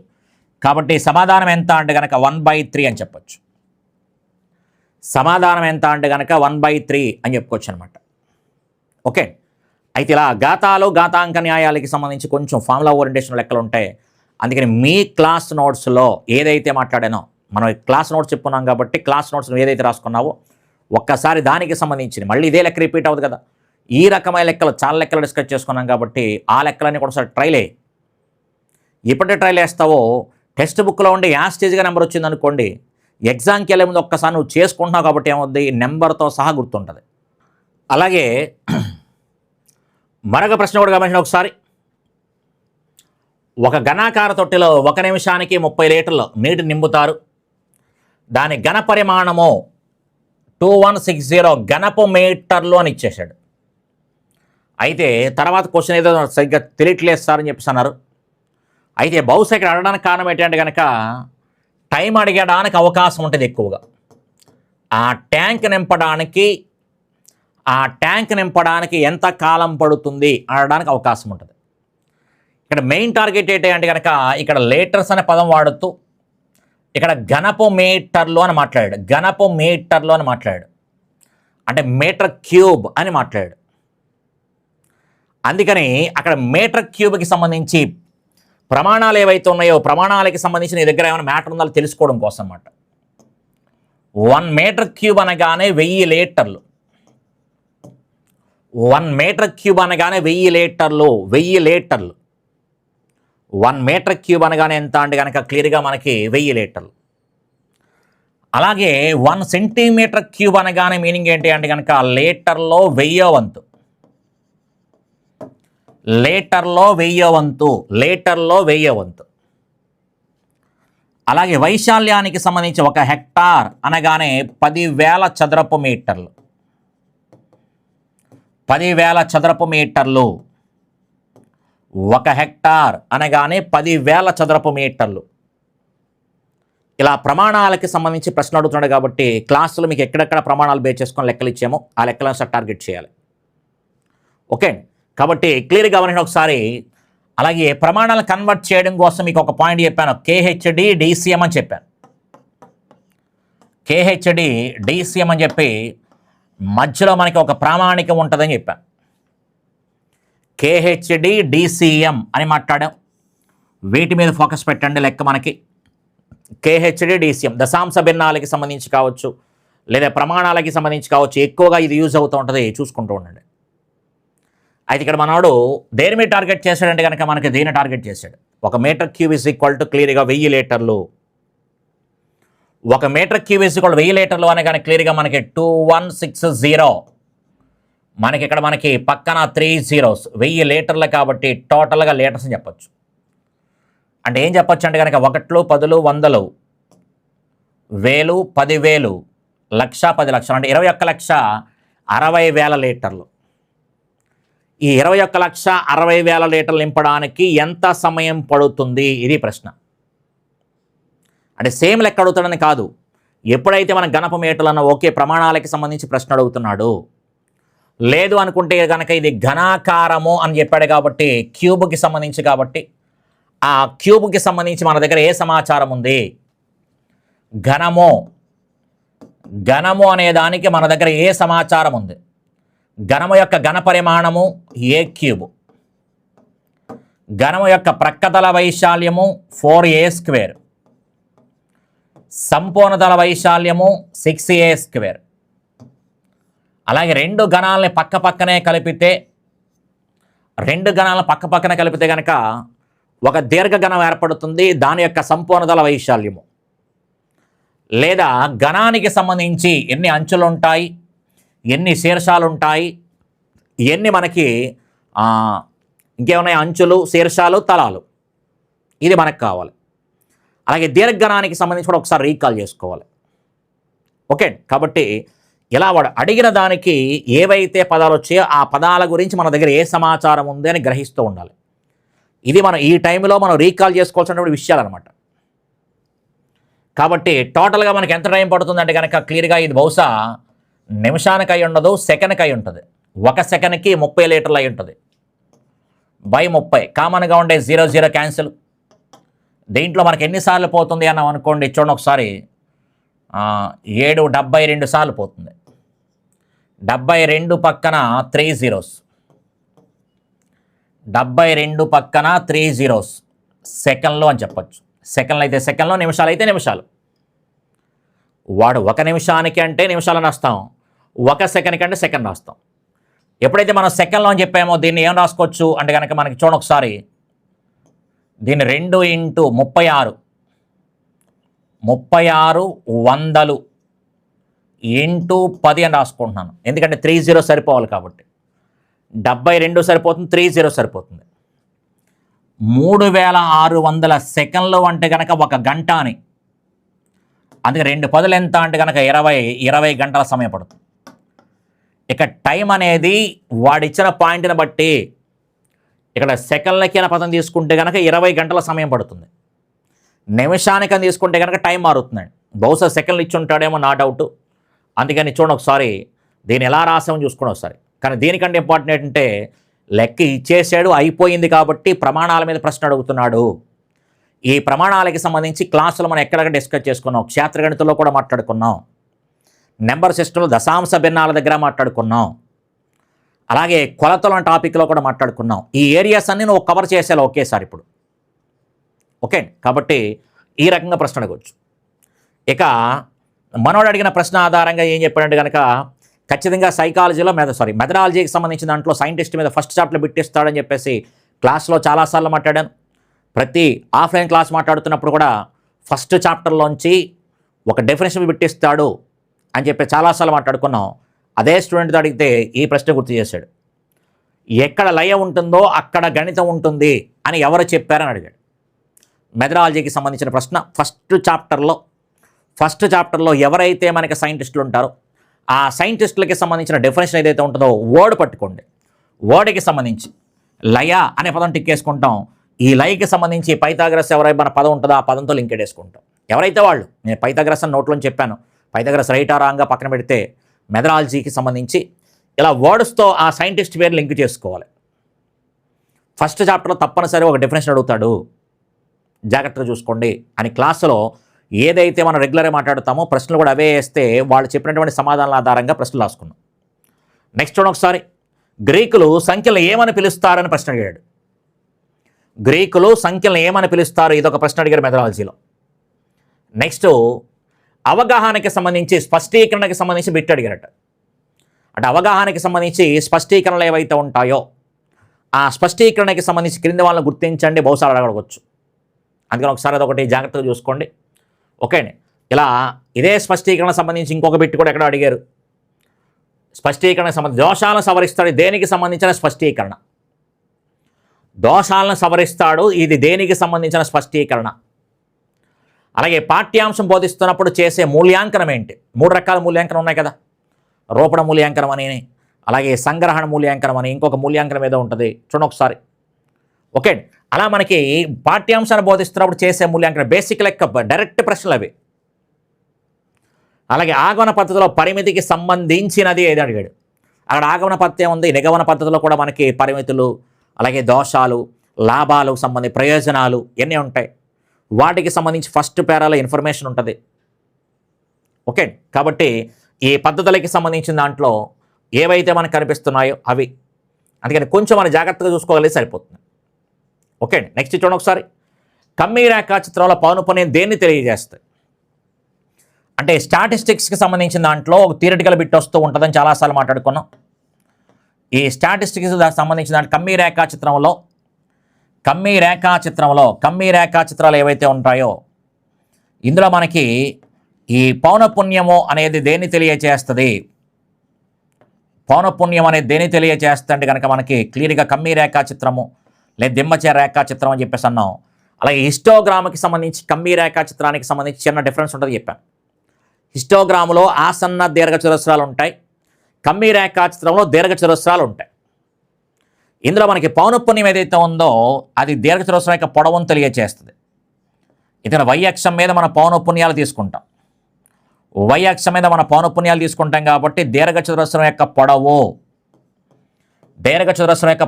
కాబట్టి సమాధానం ఎంత అంటే కనుక 1/3 అని చెప్పొచ్చు. సమాధానం ఎంత అంటే కనుక 1/3 అని చెప్పుకోవచ్చు అనమాట. ఓకే, అయితే ఇలా ఘాతాలు, ఘాతాంక న్యాయాలకి సంబంధించి కొంచెం ఫార్ములా ఓరియంటేషన్ లెక్కలు ఉంటాయి. అందుకని మీ క్లాస్ నోట్స్లో ఏదైతే మాట్లాడానో, మనం క్లాస్ నోట్స్ చెప్పుకున్నాం కాబట్టి క్లాస్ నోట్స్ ఏదైతే రాసుకున్నావో ఒక్కసారి దానికి సంబంధించింది మళ్ళీ ఇదే లెక్క రిపీట్ అవుతుంది కదా. ఈ రకమైన లెక్కలు చాలా లెక్కలు డిస్కస్ చేసుకున్నాం కాబట్టి ఆ లెక్కలన్నీ కూడా ఒకసారి ట్రైల్ అయ్యి, ఎప్పుడైతే ట్రైల్ వేస్తావో టెక్స్ట్ బుక్లో ఉండే యాస్టేజ్గా నెంబర్ వచ్చింది అనుకోండి, ఎగ్జామ్కి వెళ్ళే ముందు ఒక్కసారి నువ్వు చేసుకుంటున్నావు కాబట్టి ఏమవుద్ది, నెంబర్తో సహా గుర్తుంటుంది. అలాగే మరొక ప్రశ్న కూడా గమనించిన ఒకసారి. ఒక ఘనాకార తొట్టెలో 1 నిమిషానికి 30 లీటర్లు నీటిని నింపుతారు. దాని ఘన పరిమాణము 2160 ఘనపు మీటర్లు అని ఇచ్చేశాడు. అయితే తర్వాత క్వశ్చన్ ఏదో సరిగ్గా తెలియట్లేదు సార్ అని చెప్పేసి అన్నారు. అయితే బహుశా ఇక్కడ అడగడానికి కారణం ఏంటంటే కనుక టైం అడిగడానికి అవకాశం ఉంటుంది ఎక్కువగా. ఆ ట్యాంక్ నింపడానికి ఎంత కాలం పడుతుంది అనడానికి అవకాశం ఉంటుంది. ఇక్కడ మెయిన్ టార్గెట్ ఏంటంటే కనుక ఇక్కడ లీటర్స్ అనే పదం వాడుతూ ఇక్కడ ఘనపు మీటర్లు అని మాట్లాడాడు. అంటే మీటర్ క్యూబ్ అని మాట్లాడాడు. అందుకని అక్కడ మీటర్ క్యూబ్కి సంబంధించి ప్రమాణాలు ఏవైతే ఉన్నాయో ప్రమాణాలకి సంబంధించి నీ దగ్గర ఏమైనా మ్యాటర్ ఉందో తెలుసుకోవడం కోసం అన్నమాట. 1 మీటర్ క్యూబ్ అనగానే 1000 లీటర్లు. 1 మీటర్ క్యూబ్ అనగానే 1000 లీటర్లు. 1 మీటర్ క్యూబ్ అనగానే ఎంత అంటే కనుక క్లియర్గా మనకి 1000 లీటర్లు. అలాగే 1 సెంటీమీటర్ క్యూబ్ అనగానే మీనింగ్ ఏంటి అంటే కనుక లీటర్లో 1000వ వంతు. అలాగే వైశాల్యానికి సంబంధించి 1 హెక్టార్ అనగానే 10,000 చదరపు మీటర్లు. 10,000 చదరపు మీటర్లు. 1 హెక్టార్ అనగానే 10,000 చదరపు మీటర్లు. ఇలా ప్రమాణాలకి సంబంధించి ప్రశ్న అడుగుతున్నాడు కాబట్టి క్లాసులో మీకు ఎక్కడెక్కడ ప్రమాణాలు బేస్ చేసుకొని లెక్కలు ఇచ్చామో ఆ లెక్కలను సార్ టార్గెట్ చేయాలి. ఓకే, కాబట్టి క్లియర్గా గమనించిన ఒకసారి. అలాగే ప్రమాణాలను కన్వర్ట్ చేయడం కోసం మీకు ఒక పాయింట్ చెప్పాను, కేహెచ్డి డిసిఎం అని చెప్పాను. కేహెచ్డి డిసిఎం అని చెప్పి మధ్యలో మనకి ఒక ప్రామాణికం ఉంటుందని చెప్పాను. కేహెచ్డి డిసిఎం అని మాట్లాడాం. వీటి మీద ఫోకస్ పెట్టండి. లెక్క మనకి కేహెచ్డి డిసిఎం దశాంశ భిన్నాలకి సంబంధించి కావచ్చు, లేదా ప్రమాణాలకి సంబంధించి కావచ్చు, ఎక్కువగా ఇది యూజ్ అవుతూ ఉంటుంది, చూసుకుంటూ ఉండండి. అయితే ఇక్కడ మనోడు దేని మీద టార్గెట్ చేశాడంటే కనుక మనకి దేని టార్గెట్ చేశాడు. 1 metre cube is equal to క్లియర్గా 1000 లీటర్లు. 1 మీటర్ క్యూబ్ ఈజ్ ఈక్వల్ 1000 లీటర్లు అనగానే క్లియర్గా మనకి 2160. మనకి ఇక్కడ మనకి పక్కన 3 zeros 1000 లీటర్లు కాబట్టి టోటల్గా లీటర్స్ అని చెప్పచ్చు. అంటే ఏం చెప్పచ్చు అంటే కనుక 1, 10, 100, 1000, 10,000, 1,00,000, 10,00,000 అంటే 21,60,000 లీటర్లు. ఈ 21,60,000 లీటర్లు నింపడానికి ఎంత సమయం పడుతుంది, ఇది ప్రశ్న. అంటే సేమ్ లెక్క అడుగుతాడని కాదు, ఎప్పుడైతే మన ఘనపు మీటర్లను ఓకే ప్రమాణాలకి సంబంధించి ప్రశ్న అడుగుతున్నాడు. లేదు అనుకుంటే కనుక ఇది ఘనాకారము అని చెప్పాడు కాబట్టి క్యూబ్కి సంబంధించి, కాబట్టి ఆ క్యూబ్కి సంబంధించి మన దగ్గర ఏ సమాచారం ఉంది, ఘనము అనే దానికి మన దగ్గర ఏ సమాచారం ఉంది. ఘనము యొక్క ఘన పరిమాణము ఏ క్యూబ్, ఘనము యొక్క ప్రక్కతల వైశాల్యము 4a², సంపూర్ణతల వైశాల్యము 6a². అలాగే 2 ఘనాలని పక్క పక్కనే కలిపితే కనుక ఒక దీర్ఘగణం ఏర్పడుతుంది, దాని యొక్క సంపూర్ణతల వైశాల్యము. లేదా గణానికి సంబంధించి ఎన్ని అంచులు ఉంటాయి, ఎన్ని శీర్షాలు ఉంటాయి, ఎన్ని మనకి ఇంకేమున్నాయి అంచులు, శీర్షాలు, తలాలు, ఇది మనకు కావాలి. అలాగే దీర్ఘగణానికి సంబంధించి కూడా ఒకసారి రీకాల్ చేసుకోవాలి. ఓకే, కాబట్టి ఇలా వాడు అడిగిన దానికి ఏవైతే పదాలు వచ్చాయో ఆ పదాల గురించి మన దగ్గర ఏ సమాచారం ఉంది అని గ్రహిస్తూ ఉండాలి. ఇది మనం ఈ టైంలో మనం రీకాల్ చేసుకోవాల్సినటువంటి విషయాలు అనమాట. కాబట్టి టోటల్గా మనకి ఎంత టైం పడుతుందంటే కనుక క్లియర్గా ఇది బహుశా నిమిషానికి అయి ఉండదు, సెకండ్కి అయి ఉంటుంది. 1 సెకండ్కి 30 లీటర్లు అయి ఉంటుంది బై 30. కామన్గా ఉండే 0 క్యాన్సిల్. దీంట్లో మనకి ఎన్నిసార్లు పోతుంది అన్నాం అనుకోండి, చూడండి ఒకసారి 72 సార్లు పోతుంది. 72 పక్కన 3 zeros, 72 పక్కన 3 zeros సెకండ్లు అని చెప్పచ్చు. సెకండ్లు అయితే సెకండ్లు, నిమిషాలు అయితే నిమిషాలు. వాడు 1 నిమిషానికి అంటే నిమిషాలను రాస్తాం, 1 సెకండ్కి అంటే సెకండ్ రాస్తాం. ఎప్పుడైతే మనం సెకండ్లో అని చెప్పామో దీన్ని ఏం రాసుకోవచ్చు అంటే కనుక మనకి చూడండి ఒకసారి, దీన్ని 2 × 36 100 × 10 అని రాసుకుంటున్నాను. ఎందుకంటే 30 సరిపోవాలి కాబట్టి. 72 సరిపోతుంది, 30 సరిపోతుంది. 3600 సెకండ్లు అంటే కనుక 1 గంట అని. అందుకే 2 పదులు ఎంత అంటే కనుక 20 గంటల సమయం పడుతుంది. ఇక టైం అనేది వాడిచ్చిన పాయింట్ని బట్టి ఇక్కడ సెకండ్లకి అనే పదం తీసుకుంటే కనుక 20 గంటల సమయం పడుతుంది. నిమిషానికి అని తీసుకుంటే కనుక టైం మారుతుందండి. బహుశా సెకండ్లు ఇచ్చి ఉంటాడేమో, నా డౌట్. అందుకని చూడండి ఒకసారి దీన్ని ఎలా రాసామని చూసుకోండి ఒకసారి. కానీ దీనికంటే ఇంపార్టెంట్ ఏంటంటే లెక్క ఇచ్చేసాడు, అయిపోయింది కాబట్టి ప్రమాణాల మీద ప్రశ్న అడుగుతున్నాడు. ఈ ప్రమాణాలకి సంబంధించి క్లాసులు మనం ఎక్కడెక్కడ డిస్కస్ చేసుకున్నాం, క్షేత్రగణితంలో కూడా మాట్లాడుకున్నాం, నెంబర్ సిస్టంలో దశాంశ భిన్నాల దగ్గర మాట్లాడుకున్నాం, అలాగే కొలతల టాపిక్లో కూడా మాట్లాడుకున్నాం. ఈ ఏరియాస్ అన్నీ నువ్వు కవర్ చేసేలా ఒకేసారి ఇప్పుడు. ఓకే, కాబట్టి ఈ రకంగా ప్రశ్న అడగవచ్చు. ఇక మనోడు అడిగిన ప్రశ్న ఆధారంగా ఏం చెప్పాడంటే కనుక ఖచ్చితంగా సైకాలజీలో మెథడాలజీకి సంబంధించిన దాంట్లో సైంటిస్ట్ మీద ఫస్ట్ చాప్టర్ బిట్టిస్తాడని చెప్పేసి క్లాస్లో చాలాసార్లు మాట్లాడాను. ప్రతి ఆఫ్లైన్ క్లాస్ మాట్లాడుతున్నప్పుడు కూడా ఫస్ట్ చాప్టర్లోంచి ఒక డెఫినేషన్ బిట్టిస్తాడు అని చెప్పి చాలాసార్లు మాట్లాడుకున్నాం. అదే స్టూడెంట్తో అడిగితే ఈ ప్రశ్న గుర్తు చేశాడు. ఎక్కడ లయ ఉంటుందో అక్కడ గణితం ఉంటుంది అని ఎవరు చెప్పారని అడిగాడు. మెథడాలజీకి సంబంధించిన ప్రశ్న ఫస్ట్ చాప్టర్లో ఎవరైతే మనకి సైంటిస్టులు ఉంటారో ఆ సైంటిస్టులకి సంబంధించిన డెఫినేషన్ ఏదైతే ఉంటుందో వర్డ్ పట్టుకోండి. వర్డ్కి సంబంధించి లయ అనే పదం టిక్కేసుకుంటాం. ఈ లయకి సంబంధించి పైథాగరస్ ఎవరైతే మన పదం ఉంటుందో ఆ పదంతో లింక్ వేసుకుంటాం. ఎవరైతే వాళ్ళు, నేను పైథాగరస్ అని నోట్లో చెప్పాను, పైథాగరస్ రైట్ ఆ రాంగ్గా పక్కన పెడితే మెథడాలజీకి సంబంధించి ఇలా వర్డ్స్తో ఆ సైంటిస్ట్ పేరు లింక్ చేసుకోవాలి. ఫస్ట్ చాప్టర్లో తప్పనిసరి ఒక డెఫినేషన్ అడుగుతాడు, జాగ్రత్తగా చూసుకోండి అని క్లాసులో ఏదైతే మనం రెగ్యులర్గా మాట్లాడుతామో ప్రశ్నలు కూడా అవే వేస్తే వాళ్ళు చెప్పినటువంటి సమాధానాల ఆధారంగా ప్రశ్నలు రాసుకున్నాం. నెక్స్ట్ చూడండి ఒకసారి, గ్రీకులు సంఖ్యలు ఏమని పిలుస్తారని ప్రశ్న అడిగాడు. గ్రీకులు సంఖ్యలను ఏమని పిలుస్తారు, ఇదొక ప్రశ్న అడిగారు మెథడాలజీలో. నెక్స్ట్ అవగాహనకి సంబంధించి స్పష్టీకరణకి సంబంధించి బిట్ అడిగారట. అంటే అవగాహనకి సంబంధించి స్పష్టీకరణలు ఏవైతే ఉంటాయో ఆ స్పష్టీకరణకి సంబంధించి క్రింది వాళ్ళని గుర్తించండి, బహుశా అడగవచ్చు. అందుకని ఒకసారి అదొకటి జాగ్రత్తగా చూసుకోండి. ఓకే అండి, ఇలా ఇదే స్పష్టీకరణ సంబంధించి ఇంకొక బిట్ కూడా ఎక్కడ అడిగారు. స్పష్టీకరణకు సంబంధించి దోషాలను సవరిస్తాడు, దేనికి సంబంధించిన స్పష్టీకరణ. దోషాలను సవరిస్తాడు, ఇది దేనికి సంబంధించిన స్పష్టీకరణ. అలాగే పాఠ్యాంశం బోధిస్తున్నప్పుడు చేసే మూల్యాంకనం ఏంటి. 3 రకాల మూల్యాంకనం ఉన్నాయి కదా, రూపణ మూల్యాంకనం అని, అలాగే సంగ్రహణ మూల్యాంకనం అని, ఇంకొక మూల్యాంకనం ఏదో ఉంటుంది చూడండి ఒకసారి. ఓకే, అలా మనకి పాఠ్యాంశాన్ని బోధిస్తున్నప్పుడు చేసే మూల్యాంకనం బేసిక్ లెక్క డైరెక్ట్ ప్రశ్నలు అవి. అలాగే ఆగమన పద్ధతిలో పరిమితికి సంబంధించినది ఏది అడిగాడు. అక్కడ ఆగమన పద్ధతి ఉంది, నిగమన పద్ధతిలో కూడా మనకి పరిమితులు, అలాగే దోషాలు, లాభాలు సంబంధించి ప్రయోజనాలు ఎన్ని ఉంటాయి, వాటికి సంబంధించి ఫస్ట్ పేరాలో ఇన్ఫర్మేషన్ ఉంటుంది. ఓకే, కాబట్టి ఈ పద్ధతులకి సంబంధించిన దాంట్లో ఏవైతే మనకు కనిపిస్తున్నాయో అవి, అందుకని కొంచెం మనం జాగ్రత్తగా చూసుకోగలిగి సరిపోతుంది. ఓకే, నెక్స్ట్ చూడండి ఒకసారి, కమ్మీ రేఖాచిత్రంలో పౌనపుణ్యం దేన్ని తెలియజేస్తాయి అంటే స్టాటిస్టిక్స్కి సంబంధించిన దాంట్లో ఒక థియరిటికల్ బిట్ వస్తూ ఉంటుందని చాలాసార్లు మాట్లాడుకున్నాం. ఈ స్టాటిస్టిక్స్ సంబంధించిన దాంట్లో కమ్మీ రేఖాచిత్రంలో కమ్మీ రేఖాచిత్రాలు ఏవైతే ఉంటాయో ఇందులో మనకి ఈ పౌనపుణ్యము అనేది దేన్ని తెలియచేస్తుంది? పౌనపుణ్యం అనేది దేన్ని తెలియచేస్తుంది కనుక మనకి క్లియర్గా కమ్మీ రేఖాచిత్రము లేదా దిమ్మచే రేఖాచిత్రం అని చెప్పేసి అన్నాం. అలాగే హిస్టోగ్రామ్కి సంబంధించి కమ్మీ రేఖాచిత్రానికి సంబంధించి చిన్న డిఫరెన్స్ ఉంటుంది చెప్పాను. హిస్టోగ్రాములో ఆసన్న దీర్ఘచతురస్రాలు ఉంటాయి, కమ్మీ రేఖాచిత్రంలో దీర్ఘచతురస్రాలు ఉంటాయి. ఇందులో మనకి పౌనపుణ్యం ఏదైతే ఉందో అది దీర్ఘచతురస్రం యొక్క పొడవును తెలియచేస్తుంది. ఇతర వై అక్షం మీద మన పౌనపుణ్యాలు తీసుకుంటాం. వై అక్షం మీద మన పౌనపుణ్యాలు తీసుకుంటాం కాబట్టి దీర్ఘచతురస్రం యొక్క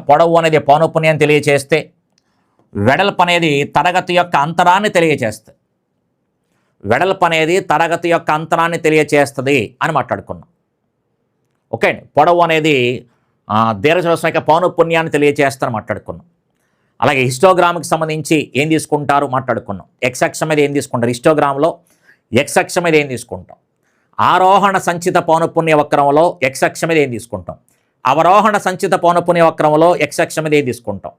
పొడవు అనేది పౌనపుణ్యం తెలియచేస్తే, వెడల్పు అనేది తరగతి యొక్క అంతరాన్ని తెలియచేస్తుంది అని మాట్లాడుకున్నాం. ఓకే, పొడవు అనేది దీర్ఘచతురస్రం యొక్క పౌనపుణ్యాన్ని తెలియచేస్తారని మాట్లాడుకున్నాం. అలాగే హిస్టోగ్రామ్కి సంబంధించి ఏం తీసుకుంటారు మాట్లాడుకున్నాం. ఎక్స్ అక్షం మీద ఏం తీసుకుంటారు? హిస్టోగ్రామ్లో ఎక్స్ అక్షం మీద ఏం తీసుకుంటాం? ఆరోహణ సంచిత పౌనపుణ్య వక్రంలో ఎక్స్ అక్షం మీద ఏం తీసుకుంటాం? అవరోహణ సంచిత పౌనపుణ్య వక్రంలో ఎక్స్ అక్షం మీద ఏం తీసుకుంటాం?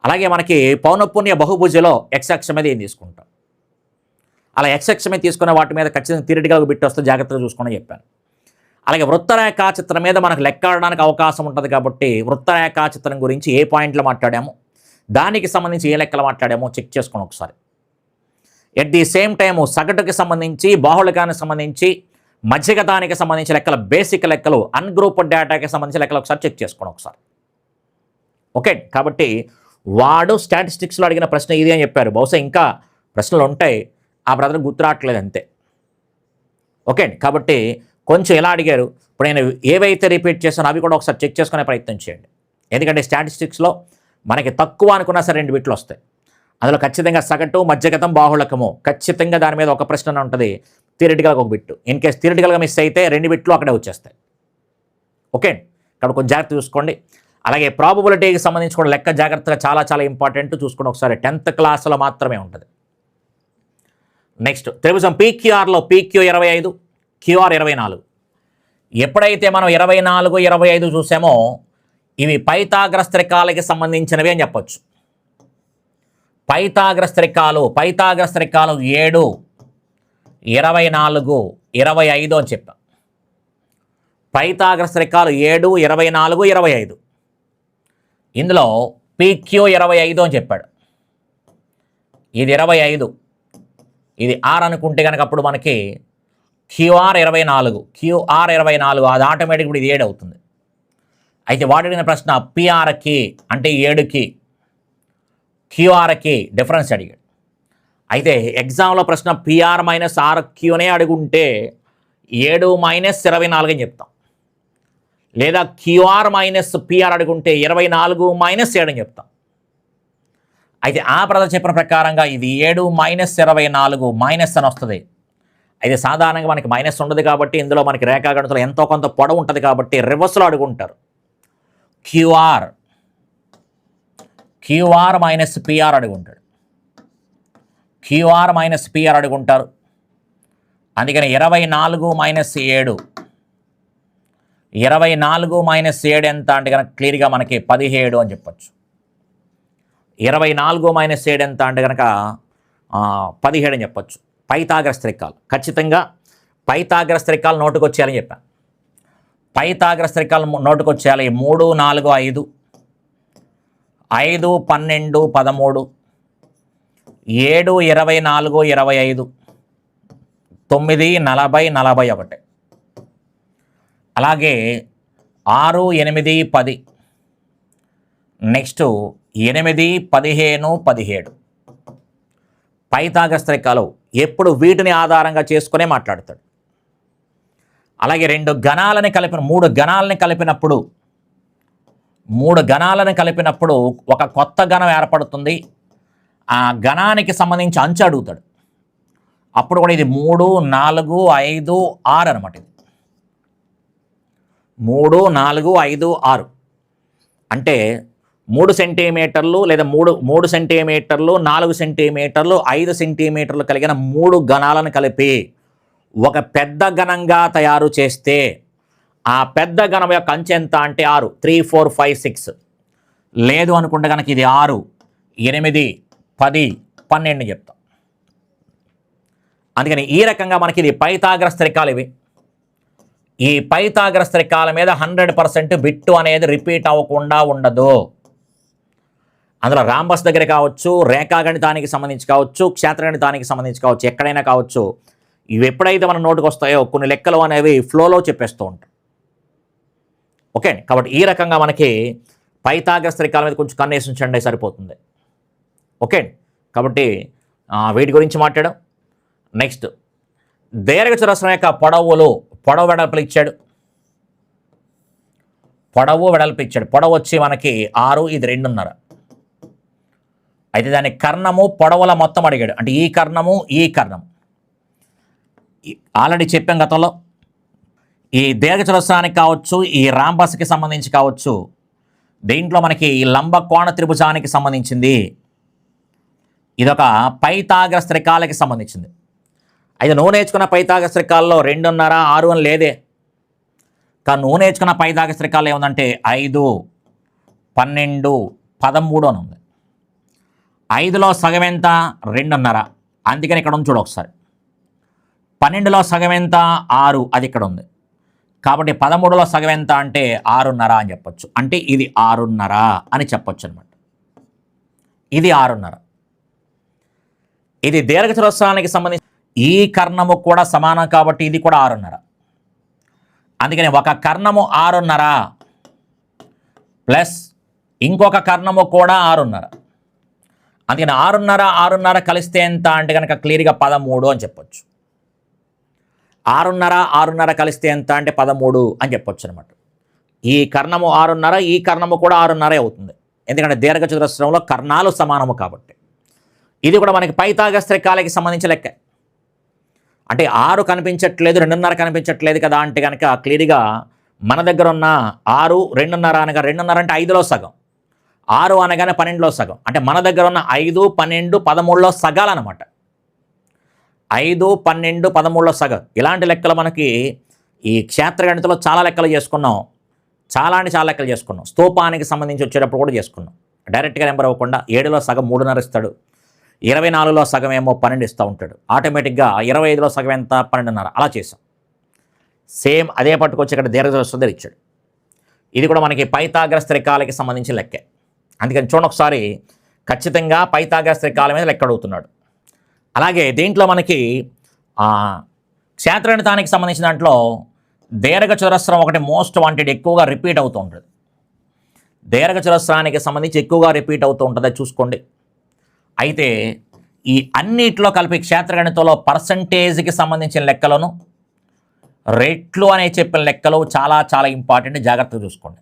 అలాగే మనకి పౌనపుణ్య బహుభుజలో ఎక్స్ అక్షం మీద ఏం తీసుకుంటాం? అలా ఎక్స్ అక్షం మీద తీసుకునే వాటి మీద ఖచ్చితంగా థియరిటికల్గా బిట్ వస్తే జాగ్రత్తగా చూసుకొని చెప్పాను. అలాగే వృత్తరేఖాచిత్రం మీద మనకు లెక్కాడడానికి అవకాశం ఉంటుంది కాబట్టి వృత్తరేఖాచిత్రం గురించి ఏ పాయింట్లు మాట్లాడామో దానికి సంబంధించి ఏ లెక్కలు మాట్లాడామో చెక్ చేసుకొని ఒకసారి. ఎట్ ది సేమ్ టైము సగటుకి సంబంధించి, బాహుళికానికి సంబంధించి, మధ్యగతానికి సంబంధించి లెక్కల బేసిక్ లెక్కలు, అన్గ్రూప్డ్ డేటాకి సంబంధించి లెక్కలు ఒకసారి చెక్ చేసుకోండి ఒకసారి. ఓకే, కాబట్టి వాడు స్టాటిస్టిక్స్లో అడిగిన ప్రశ్న ఇది అని చెప్పారు. బహుశా ఇంకా ప్రశ్నలు ఉంటాయి, ఆ బ్రదర్ గుర్తురావట్లేదు అంతే. ఓకే, కాబట్టి కొంచెం ఎలా అడిగారు, ఇప్పుడు నేను ఏవైతే రిపీట్ చేశానో అవి కూడా ఒకసారి చెక్ చేసుకునే ప్రయత్నం చేయండి. ఎందుకంటే స్టాటిస్టిక్స్లో మనకి తక్కువ అనుకున్నా సరే 2 బిట్లు వస్తాయి. అందులో ఖచ్చితంగా సగటు, మధ్యగతం, బాహుళకము ఖచ్చితంగా దాని మీద ఒక ప్రశ్న ఉంటుంది, థియరిటికల్గా ఒక బిట్టు. ఇన్ కేస్ థియరిటికల్గా మిస్ అయితే 2 బిట్లు అక్కడే వచ్చేస్తాయి. ఓకే, కాబట్టి కొంచెం జాగ్రత్త చూసుకోండి. అలాగే ప్రాబబిలిటీకి సంబంధించి కూడా లెక్క జాగ్రత్తగా చాలా ఇంపార్టెంట్ చూసుకోండి ఒకసారి. 10th క్లాస్లో మాత్రమే ఉంటుంది. నెక్స్ట్ త్రిభుజం పీక్యూఆర్లో పీక్యూ 25, క్యూఆర్ 24. ఎప్పుడైతే మనం 24, 25 చూసామో ఇవి పైథాగరస్ త్రికాలకి సంబంధించినవి అని చెప్పొచ్చు. పైథాగరస్ త్రికాలు 7, 24, 25 అని చెప్పాం. పైథాగరస్ త్రికాలు 7, 24, 25. ఇందులో పీక్యూ 25 అని చెప్పాడు. ఇది 25, ఇది ఆర్ అనుకుంటే కనుక అప్పుడు మనకి క్యూఆర్ 24, అది ఆటోమేటిక్ ఇప్పుడు ఇది 7 అవుతుంది. అయితే వాడు అడిగిన ప్రశ్న పిఆర్కి అంటే 7కి, క్యూఆర్కి డిఫరెన్స్ అడిగాడు. అయితే ఎగ్జామ్లో ప్రశ్న పిఆర్ మైనస్ ఆర్క్యూనే అడుగుంటే 7 మైనస్ 24 అని చెప్తాం. లేదా క్యూఆర్ మైనస్ పిఆర్ అడుగుంటే 24 మైనస్ 7 అని చెప్తాం. అయితే ఆ బ్రదర్ చెప్పిన ప్రకారంగా ఇది 7 మైనస్ 24 మైనస్ అని వస్తుంది. అయితే సాధారణంగా మనకి మైనస్ ఉండదు కాబట్టి ఇందులో మనకి రేఖాగణితంలో ఎంతో కొంత పొడవు ఉంటుంది కాబట్టి రివర్స్లో అడుగుంటారు. క్యూఆర్ మైనస్ పిఆర్ అడుగుంటాడు. క్యూఆర్ మైనస్ పిఆర్ అడుగుంటారు. అందుకని 24 మైనస్ 7, 24 మైనస్ 7 ఎంత అంటే కనుక క్లియర్గా మనకి 17 అని చెప్పచ్చు. 24 మైనస్ 7 ఎంత అంటే కనుక 17 అని చెప్పచ్చు. పైథాగరస్ త్రికాలు ఖచ్చితంగా పైథాగరస్ త్రికాలు నోటుకు వచ్చేయాలని చెప్పాను. పైథాగరస్ త్రికాలు నోటుకు వచ్చేయాలి. 3, 4, 5, 5, 12, 13, 7, 24, 25, 9, 40, 41. అలాగే 6, 8, 10. నెక్స్ట్ 8, 15, 17. పైథాగరస్ త్రికాలు ఎప్పుడు వీటిని ఆధారంగా చేసుకునే మాట్లాడతాడు. అలాగే 3 గణాలని కలిపినప్పుడు ఒక కొత్త గణం ఏర్పడుతుంది. ఆ గణానికి సంబంధించి అంచు అడుగుతాడు. అప్పుడు కూడా ఇది 3, 4, 5, 6 అనమాట. ఇది 3, 4, 5, 6 అంటే 3 సెంటీమీటర్లు లేదా 3 సెంటీమీటర్లు, 4 సెంటీమీటర్లు, 5 సెంటీమీటర్లు కలిగిన 3 గణాలను కలిపి ఒక పెద్ద గణంగా తయారు చేస్తే ఆ పెద్ద గణం యొక్క అంచె ఎంత అంటే 6, 3, 4, 5, 6. లేదు అనుకుంటే కనుక ఇది 6, 8, 10, 12 చెప్తాం. అందుకని ఈ రకంగా మనకి ఇది పైథాగరస్ త్రికాలు ఇవి. ఈ పైథాగరస్ త్రికాల మీద 100% బిట్టు అనేది రిపీట్ అవ్వకుండా ఉండదు. అందులో రాంబస్ దగ్గర కావచ్చు, రేఖాగణితానికి సంబంధించి కావచ్చు, క్షేత్రగణితానికి సంబంధించి కావచ్చు, ఎక్కడైనా కావచ్చు, ఇవి ఎప్పుడైతే మన నోటికి వస్తాయో కొన్ని లెక్కలు అనేవి ఫ్లోలో చెప్పేస్తూ ఉంటాం. ఓకే, కాబట్టి ఈ రకంగా మనకి పైథాగరస్ త్రికాల మీద కొంచెం కన్నేసి ఉంచండి సరిపోతుంది. ఓకే, కాబట్టి వీటి గురించి మాట్లాడాం. నెక్స్ట్ దీర్ఘచతురస్రం యొక్క పొడవు వెడల్పులు ఇచ్చాడు. పొడవు వెడల్పు ఇచ్చాడు. పొడవు వచ్చి మనకి 6, ఇది 2.5. అయితే దాని కర్ణము పొడవుల మొత్తం అడిగాడు. అంటే ఈ కర్ణము ఈ కర్ణం ఆల్రెడీ చెప్పాం గతంలో. ఈ దీర్ఘచతురస్రానికి కావచ్చు, ఈ రాంబస్కి సంబంధించి కావచ్చు, దీంట్లో మనకి ఈ లంబ కోణ త్రిభుజానికి సంబంధించింది. ఇదొక పైథాగరస్ త్రికాలకి సంబంధించింది. అయితే నువ్వు నేర్చుకున్న పైథాగరస్ త్రికాల్లో 2.5, 6 అని లేదే. కానీ నువ్వు నేర్చుకున్న పైథాగరస్ త్రికాల్లో ఏముందంటే 5, 12, 13 అని ఉంది. 5లో సగం ఎంత? 2.5. అందుకని ఇక్కడ ఉంది చూడు ఒకసారి. 12లో సగం ఎంత? 6, అది ఇక్కడ ఉంది. కాబట్టి 13లో సగం ఎంత అంటే 6.5 అని చెప్పొచ్చు. అంటే ఇది 6.5 అని చెప్పొచ్చు అనమాట. ఇది 6.5. ఇది దీర్ఘచతురస్రానికి సంబంధించి ఈ కర్ణము కూడా సమానం కాబట్టి ఇది కూడా 6.5. అందుకని ఒక కర్ణము 6.5 ప్లస్ ఇంకొక కర్ణము కూడా 6.5. అందుకని 6.5 కలిస్తే ఎంత అంటే కనుక క్లియర్గా 13 అని చెప్పొచ్చు. 6.5 కలిస్తే ఎంత అంటే 13 అని చెప్పొచ్చు అనమాట. ఈ కర్ణము 6.5, ఈ కర్ణము కూడా 6.5 అవుతుంది. ఎందుకంటే దీర్ఘచతురస్రంలో కర్ణాలు సమానము కాబట్టి. ఇది కూడా మనకి పైథాగరస్ త్రికాలకి సంబంధించిన లెక్క. అంటే 6 కనిపించట్లేదు, 2.5 కనిపించట్లేదు కదా అంటే కనుక క్లియర్గా మన దగ్గర ఉన్న 6, 2.5 అనగా 2.5 అంటే 5లో సగం, 6 అనగానే 12లో సగం. అంటే మన దగ్గర ఉన్న 5, 12, 13లో సగాలు అనమాట. 5, 12, 13లో సగం. ఇలాంటి లెక్కలు మనకి ఈ క్షేత్రగణితంలో చాలా లెక్కలు చేసుకున్నాం. చాలా లెక్కలు చేసుకున్నాం. స్తూపానికి సంబంధించి వచ్చేటప్పుడు కూడా చేసుకున్నాం. డైరెక్ట్గా నెంబర్ అవ్వకుండా 7లో సగం 3.5 ఇస్తాడు, 24లో సగం ఏమో 12 ఇస్తూ ఉంటాడు. ఆటోమేటిక్గా 25లో సగం ఎంత? 12.5. అలా చేసాం. సేమ్ అదే పట్టుకొచ్చి ఇక్కడ దీర్ఘచతురస్రం దగ్గర ఇచ్చాడు. ఇది కూడా మనకి పైథాగరస్ త్రికాలకి సంబంధించిన లెక్కే. అందుకని చూడండి ఒకసారి, ఖచ్చితంగా పైథాగరస్ త్రికాల మీద లెక్క అడుగుతున్నాడు. అలాగే దీంట్లో మనకి క్షేత్రగణితానికి సంబంధించిన దాంట్లో దీర్ఘచతురస్రం ఒకటి మోస్ట్ వాంటెడ్, ఎక్కువగా రిపీట్ అవుతూ ఉంటుంది. దీర్ఘచతురస్రానికి సంబంధించి ఎక్కువగా రిపీట్ అవుతూ ఉంటుంది, అది చూసుకోండి. అయితే ఈ అన్నిట్లో కలిపి క్షేత్రగణితంలో పర్సంటేజ్కి సంబంధించిన లెక్కలను, రేట్లు అనే చెప్పిన లెక్కలు చాలా ఇంపార్టెంట్, జాగ్రత్తగా చూసుకోండి.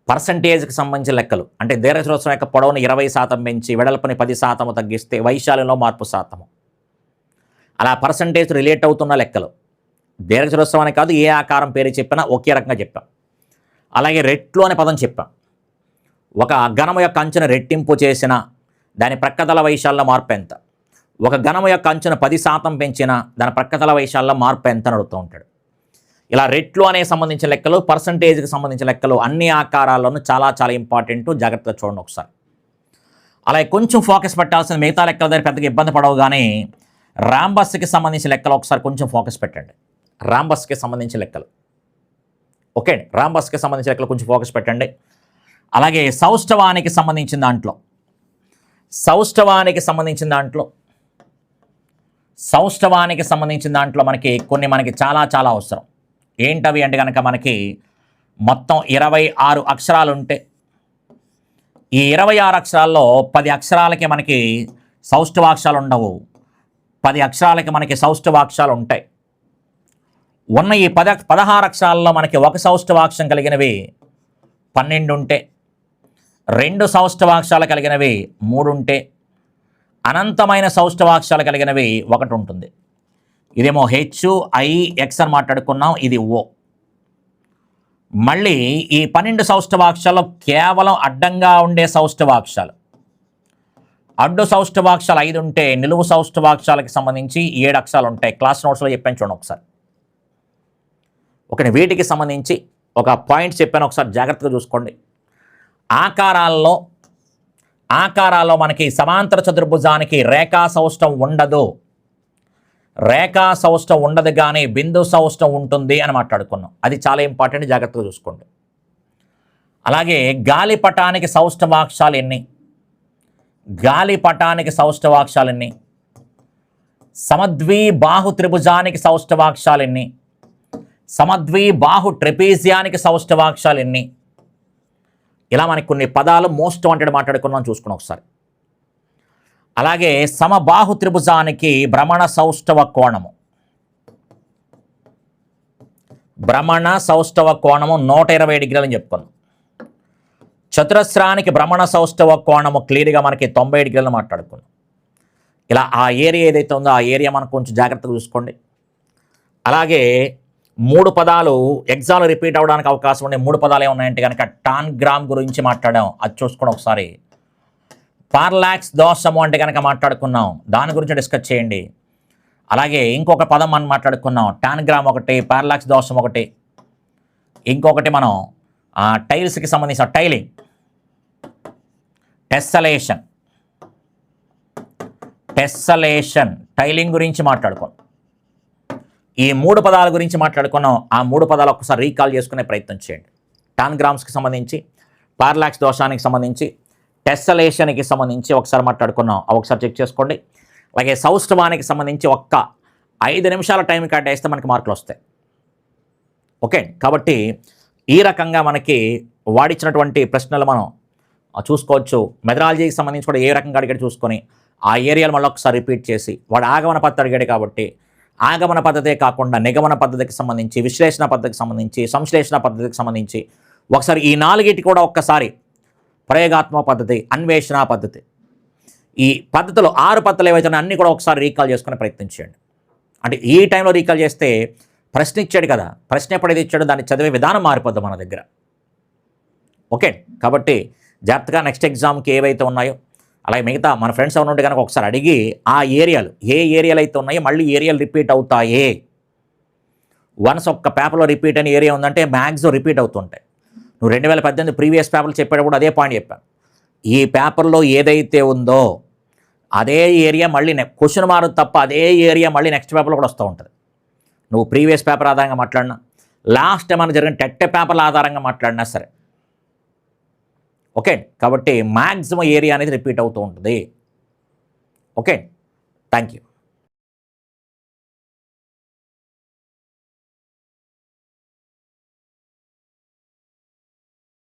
పర్సంటేజ్కి సంబంధించిన లెక్కలు అంటే దీర్ఘచతురస్రం యొక్క పొడవును 20% పెంచి వెడల్పుని 10% తగ్గిస్తే వైశాల్యంలో మార్పు శాతము. అలా పర్సంటేజ్ రిలేట్ అవుతున్న లెక్కలు. దీర్ఘచతురస్రం అని కాదు, ఏ ఆకారం పేరు చెప్పినా ఒకే రకంగా చెప్పాం. అలాగే రెట్లు అనే పదం చెప్పాం. ఒక ఘనము యొక్క అంచును రెట్టింపు చేసిన దాని ప్రక్కతల వైశాల్యంలో మార్పు ఎంత? ఒక ఘనము యొక్క అంచును 10% పెంచిన దాని ప్రక్కతల వైశాల్యంలో మార్పు ఎంత అని అడుగుతూ ఉంటాడు. ఇలా రెట్లు అనే సంబంధించిన లెక్కలు, పర్సంటేజ్కి సంబంధించిన లెక్కలు అన్ని ఆకారాల్లోనూ చాలా ఇంపార్టెంట్, జాగ్రత్తగా చూడండి ఒకసారి. అలాగే కొంచెం ఫోకస్ పెట్టాల్సిన మిగతా లెక్కల దగ్గర పెద్దగా ఇబ్బంది పడవు, కానీ రాంబస్కి సంబంధించిన లెక్కలు ఒకసారి కొంచెం ఫోకస్ పెట్టండి. రాంబస్కి సంబంధించిన లెక్కలు ఓకే అండి, రాంబస్కి సంబంధించిన లెక్కలు కొంచెం ఫోకస్ పెట్టండి. అలాగే సౌష్ఠవానికి సంబంధించిన దాంట్లో మనకి చాలా అవసరం. ఏంటవి అంటే కనుక మనకి మొత్తం 26 అక్షరాలు ఉంటే ఈ 26 అక్షరాల్లో 10 అక్షరాలకి మనకి సౌష్ఠవాక్షరాలు ఉండవు, 10 అక్షరాలకి మనకి సౌష్ఠవాక్షరాలు ఉంటాయి. ఉన్న ఈ 16 అక్షరాల్లో మనకి ఒక సౌష్ఠవాక్షరం కలిగినవి 12 ఉంటే, 2 సౌష్ఠవాక్షరాలు కలిగినవి 3 ఉంటే, అనంతమైన సౌష్ఠవాక్షరాలు కలిగినవి 1 ఉంటుంది. ఇదేమో HIX అని మాట్లాడుకున్నాం, ఇది O. మళ్ళీ ఈ 12 సౌష్ఠవాక్షరాలు కేవలం అడ్డంగా ఉండే సౌష్ఠవాక్షరాలు. అడ్డు సౌష్ఠవాక్షరాలు 5 ఉంటే, నిలువు సౌష్ఠవాక్షరాలకి సంబంధించి 7 అక్షరాలు ఉంటాయి. క్లాస్ నోట్స్లో చెప్పాను చూడండి ఒకసారి. ఒకటి వీటికి సంబంధించి ఒక పాయింట్ చెప్పాను, ఒకసారి జాగ్రత్తగా చూసుకోండి. ఆకారాల్లో ఆకారాల్లో మనకి సమాంతర చతుర్భుజానికి రేఖా సౌష్టం ఉండదు, రేఖా సౌష్టం ఉండదు కానీ బిందు సౌష్టం ఉంటుంది అని మాట్లాడుకున్నాం. అది చాలా ఇంపార్టెంట్, జాగ్రత్తగా చూసుకోండి. అలాగే గాలిపటానికి సౌష్టవాక్షాలు ఎన్ని? గాలిపటానికి సౌష్టవాక్షాలు ఎన్ని? సమద్విబాహు త్రిభుజానికి సౌష్టవాక్షాలు ఎన్ని? సమద్విబాహు ట్రెపీజియానికి సౌష్టవాక్షాలు ఎన్ని? ఇలా మనకి కొన్ని పదాలు మోస్ట్ వాంటెడ్ మాట్లాడుకున్నాం, చూసుకున్నాం ఒకసారి. అలాగే సమబాహు త్రిభుజానికి భ్రమణ సౌష్ఠవ కోణము, భ్రమణ సౌష్ఠవ కోణము 120 డిగ్రీలు అని చెప్పుకున్నాం. చతురస్రానికి భ్రమణ సౌష్ఠవ కోణము క్లియర్గా మనకి 90 డిగ్రీలు మాట్లాడుకున్నాం. ఇలా ఆ ఏరియా ఏదైతే ఉందో ఆ ఏరియా మనకు కొంచెం జాగ్రత్తగా చూసుకోండి. అలాగే 3 పదాలు ఎగ్జామ్లో రిపీట్ అవ్వడానికి అవకాశం ఉండే 3 పదాలు ఏమున్నాయంటే కనుక టాన్ గ్రామ్ గురించి మాట్లాడాం, అది చూసుకోండి ఒకసారి. పార్లాక్స్ దోషము అంటే కనుక మాట్లాడుకున్నాం, దాని గురించి డిస్కస్ చేయండి. అలాగే ఇంకొక పదం మనం మాట్లాడుకున్నాం, టాన్ గ్రామ్ ఒకటి, పార్లాక్స్ దోషం ఒకటి. ఇంకొకటి మనం టైల్స్కి సంబంధించిన టైలింగ్, టెస్సలేషన్, టెస్సలేషన్ టైలింగ్ గురించి మాట్లాడుకున్నాం. ఈ 3 పదాల గురించి మాట్లాడుకున్నాం. ఆ 3 పదాలు ఒకసారి రీకాల్ చేసుకునే ప్రయత్నం చేయండి. టాన్ గ్రామ్స్కి సంబంధించి, పార్లాక్స్ దోషానికి సంబంధించి, టెస్సలేషన్కి సంబంధించి ఒకసారి మాట్లాడుకున్నాం, అవి ఒకసారి చెక్ చేసుకోండి. అలాగే సౌష్ఠవానికి సంబంధించి ఒక్క 5 నిమిషాల టైం కేటాయిస్తే మనకి మార్కులు వస్తాయి. ఓకే, కాబట్టి ఈ రకంగా మనకి వాడిచ్చినటువంటి ప్రశ్నలు మనం చూసుకోవచ్చు. మెథడాలజీకి సంబంధించి కూడా ఏ రకంగా అడిగాడు చూసుకొని ఆ ఏరియాలు మళ్ళీ ఒకసారి రిపీట్ చేసి, వాడు ఆగమన పద్ధతి అడిగాడు కాబట్టి ఆగమన పద్ధతే కాకుండా నిగమన పద్ధతికి సంబంధించి, విశ్లేషణ పద్ధతికి సంబంధించి, సంశ్లేషణ పద్ధతికి సంబంధించి ఒకసారి ఈ 4 కూడా ఒక్కసారి ప్రయోగాత్మక పద్ధతి, అన్వేషణ పద్ధతి, ఈ పద్ధతిలో 6 పద్ధతులు ఏవైతే అన్నీ కూడా ఒకసారి రీకాల్ చేసుకునే ప్రయత్నం చేయండి. అంటే ఈ టైంలో రీకాల్ చేస్తే ప్రశ్న ఇచ్చాడు కదా, ప్రశ్న ఎప్పుడైతే ఇచ్చాడో దాన్ని చదివే విధానం మారిపోద్ది మన దగ్గర. ఓకే, కాబట్టి జాగ్రత్తగా నెక్స్ట్ ఎగ్జామ్కి ఏవైతే ఉన్నాయో అలాగే మిగతా మన ఫ్రెండ్స్ ఎవరు ఉంటే కనుక ఒకసారి అడిగి ఆ ఏరియాలు ఏ ఏరియాలు అయితే ఉన్నాయో మళ్ళీ ఏరియాలు రిపీట్ అవుతాయే. వన్స్ ఒక్క పేపర్లో రిపీట్ అని ఏరియా ఉందంటే మ్యాక్సిమం రిపీట్ అవుతుంటాయి. నువ్వు 2018 ప్రీవియస్ పేపర్లు చెప్పేటప్పుడు అదే పాయింట్ చెప్పాను. ఈ పేపర్లో ఏదైతే ఉందో అదే ఏరియా మళ్ళీ క్వశ్చన్ మార్క్ తప్ప అదే ఏరియా మళ్ళీ నెక్స్ట్ పేపర్లో కూడా వస్తూ ఉంటుంది. నువ్వు ప్రీవియస్ పేపర్ ఆధారంగా మాట్లాడినా, లాస్ట్ టైం అని జరిగిన టెట్ పేపర్ల ఆధారంగా మాట్లాడినా సరే. ఓకే, కాబట్టి మ్యాక్సిమం ఏరియా అనేది రిపీట్ అవుతూ ఉంటుంది. Okay, thank you.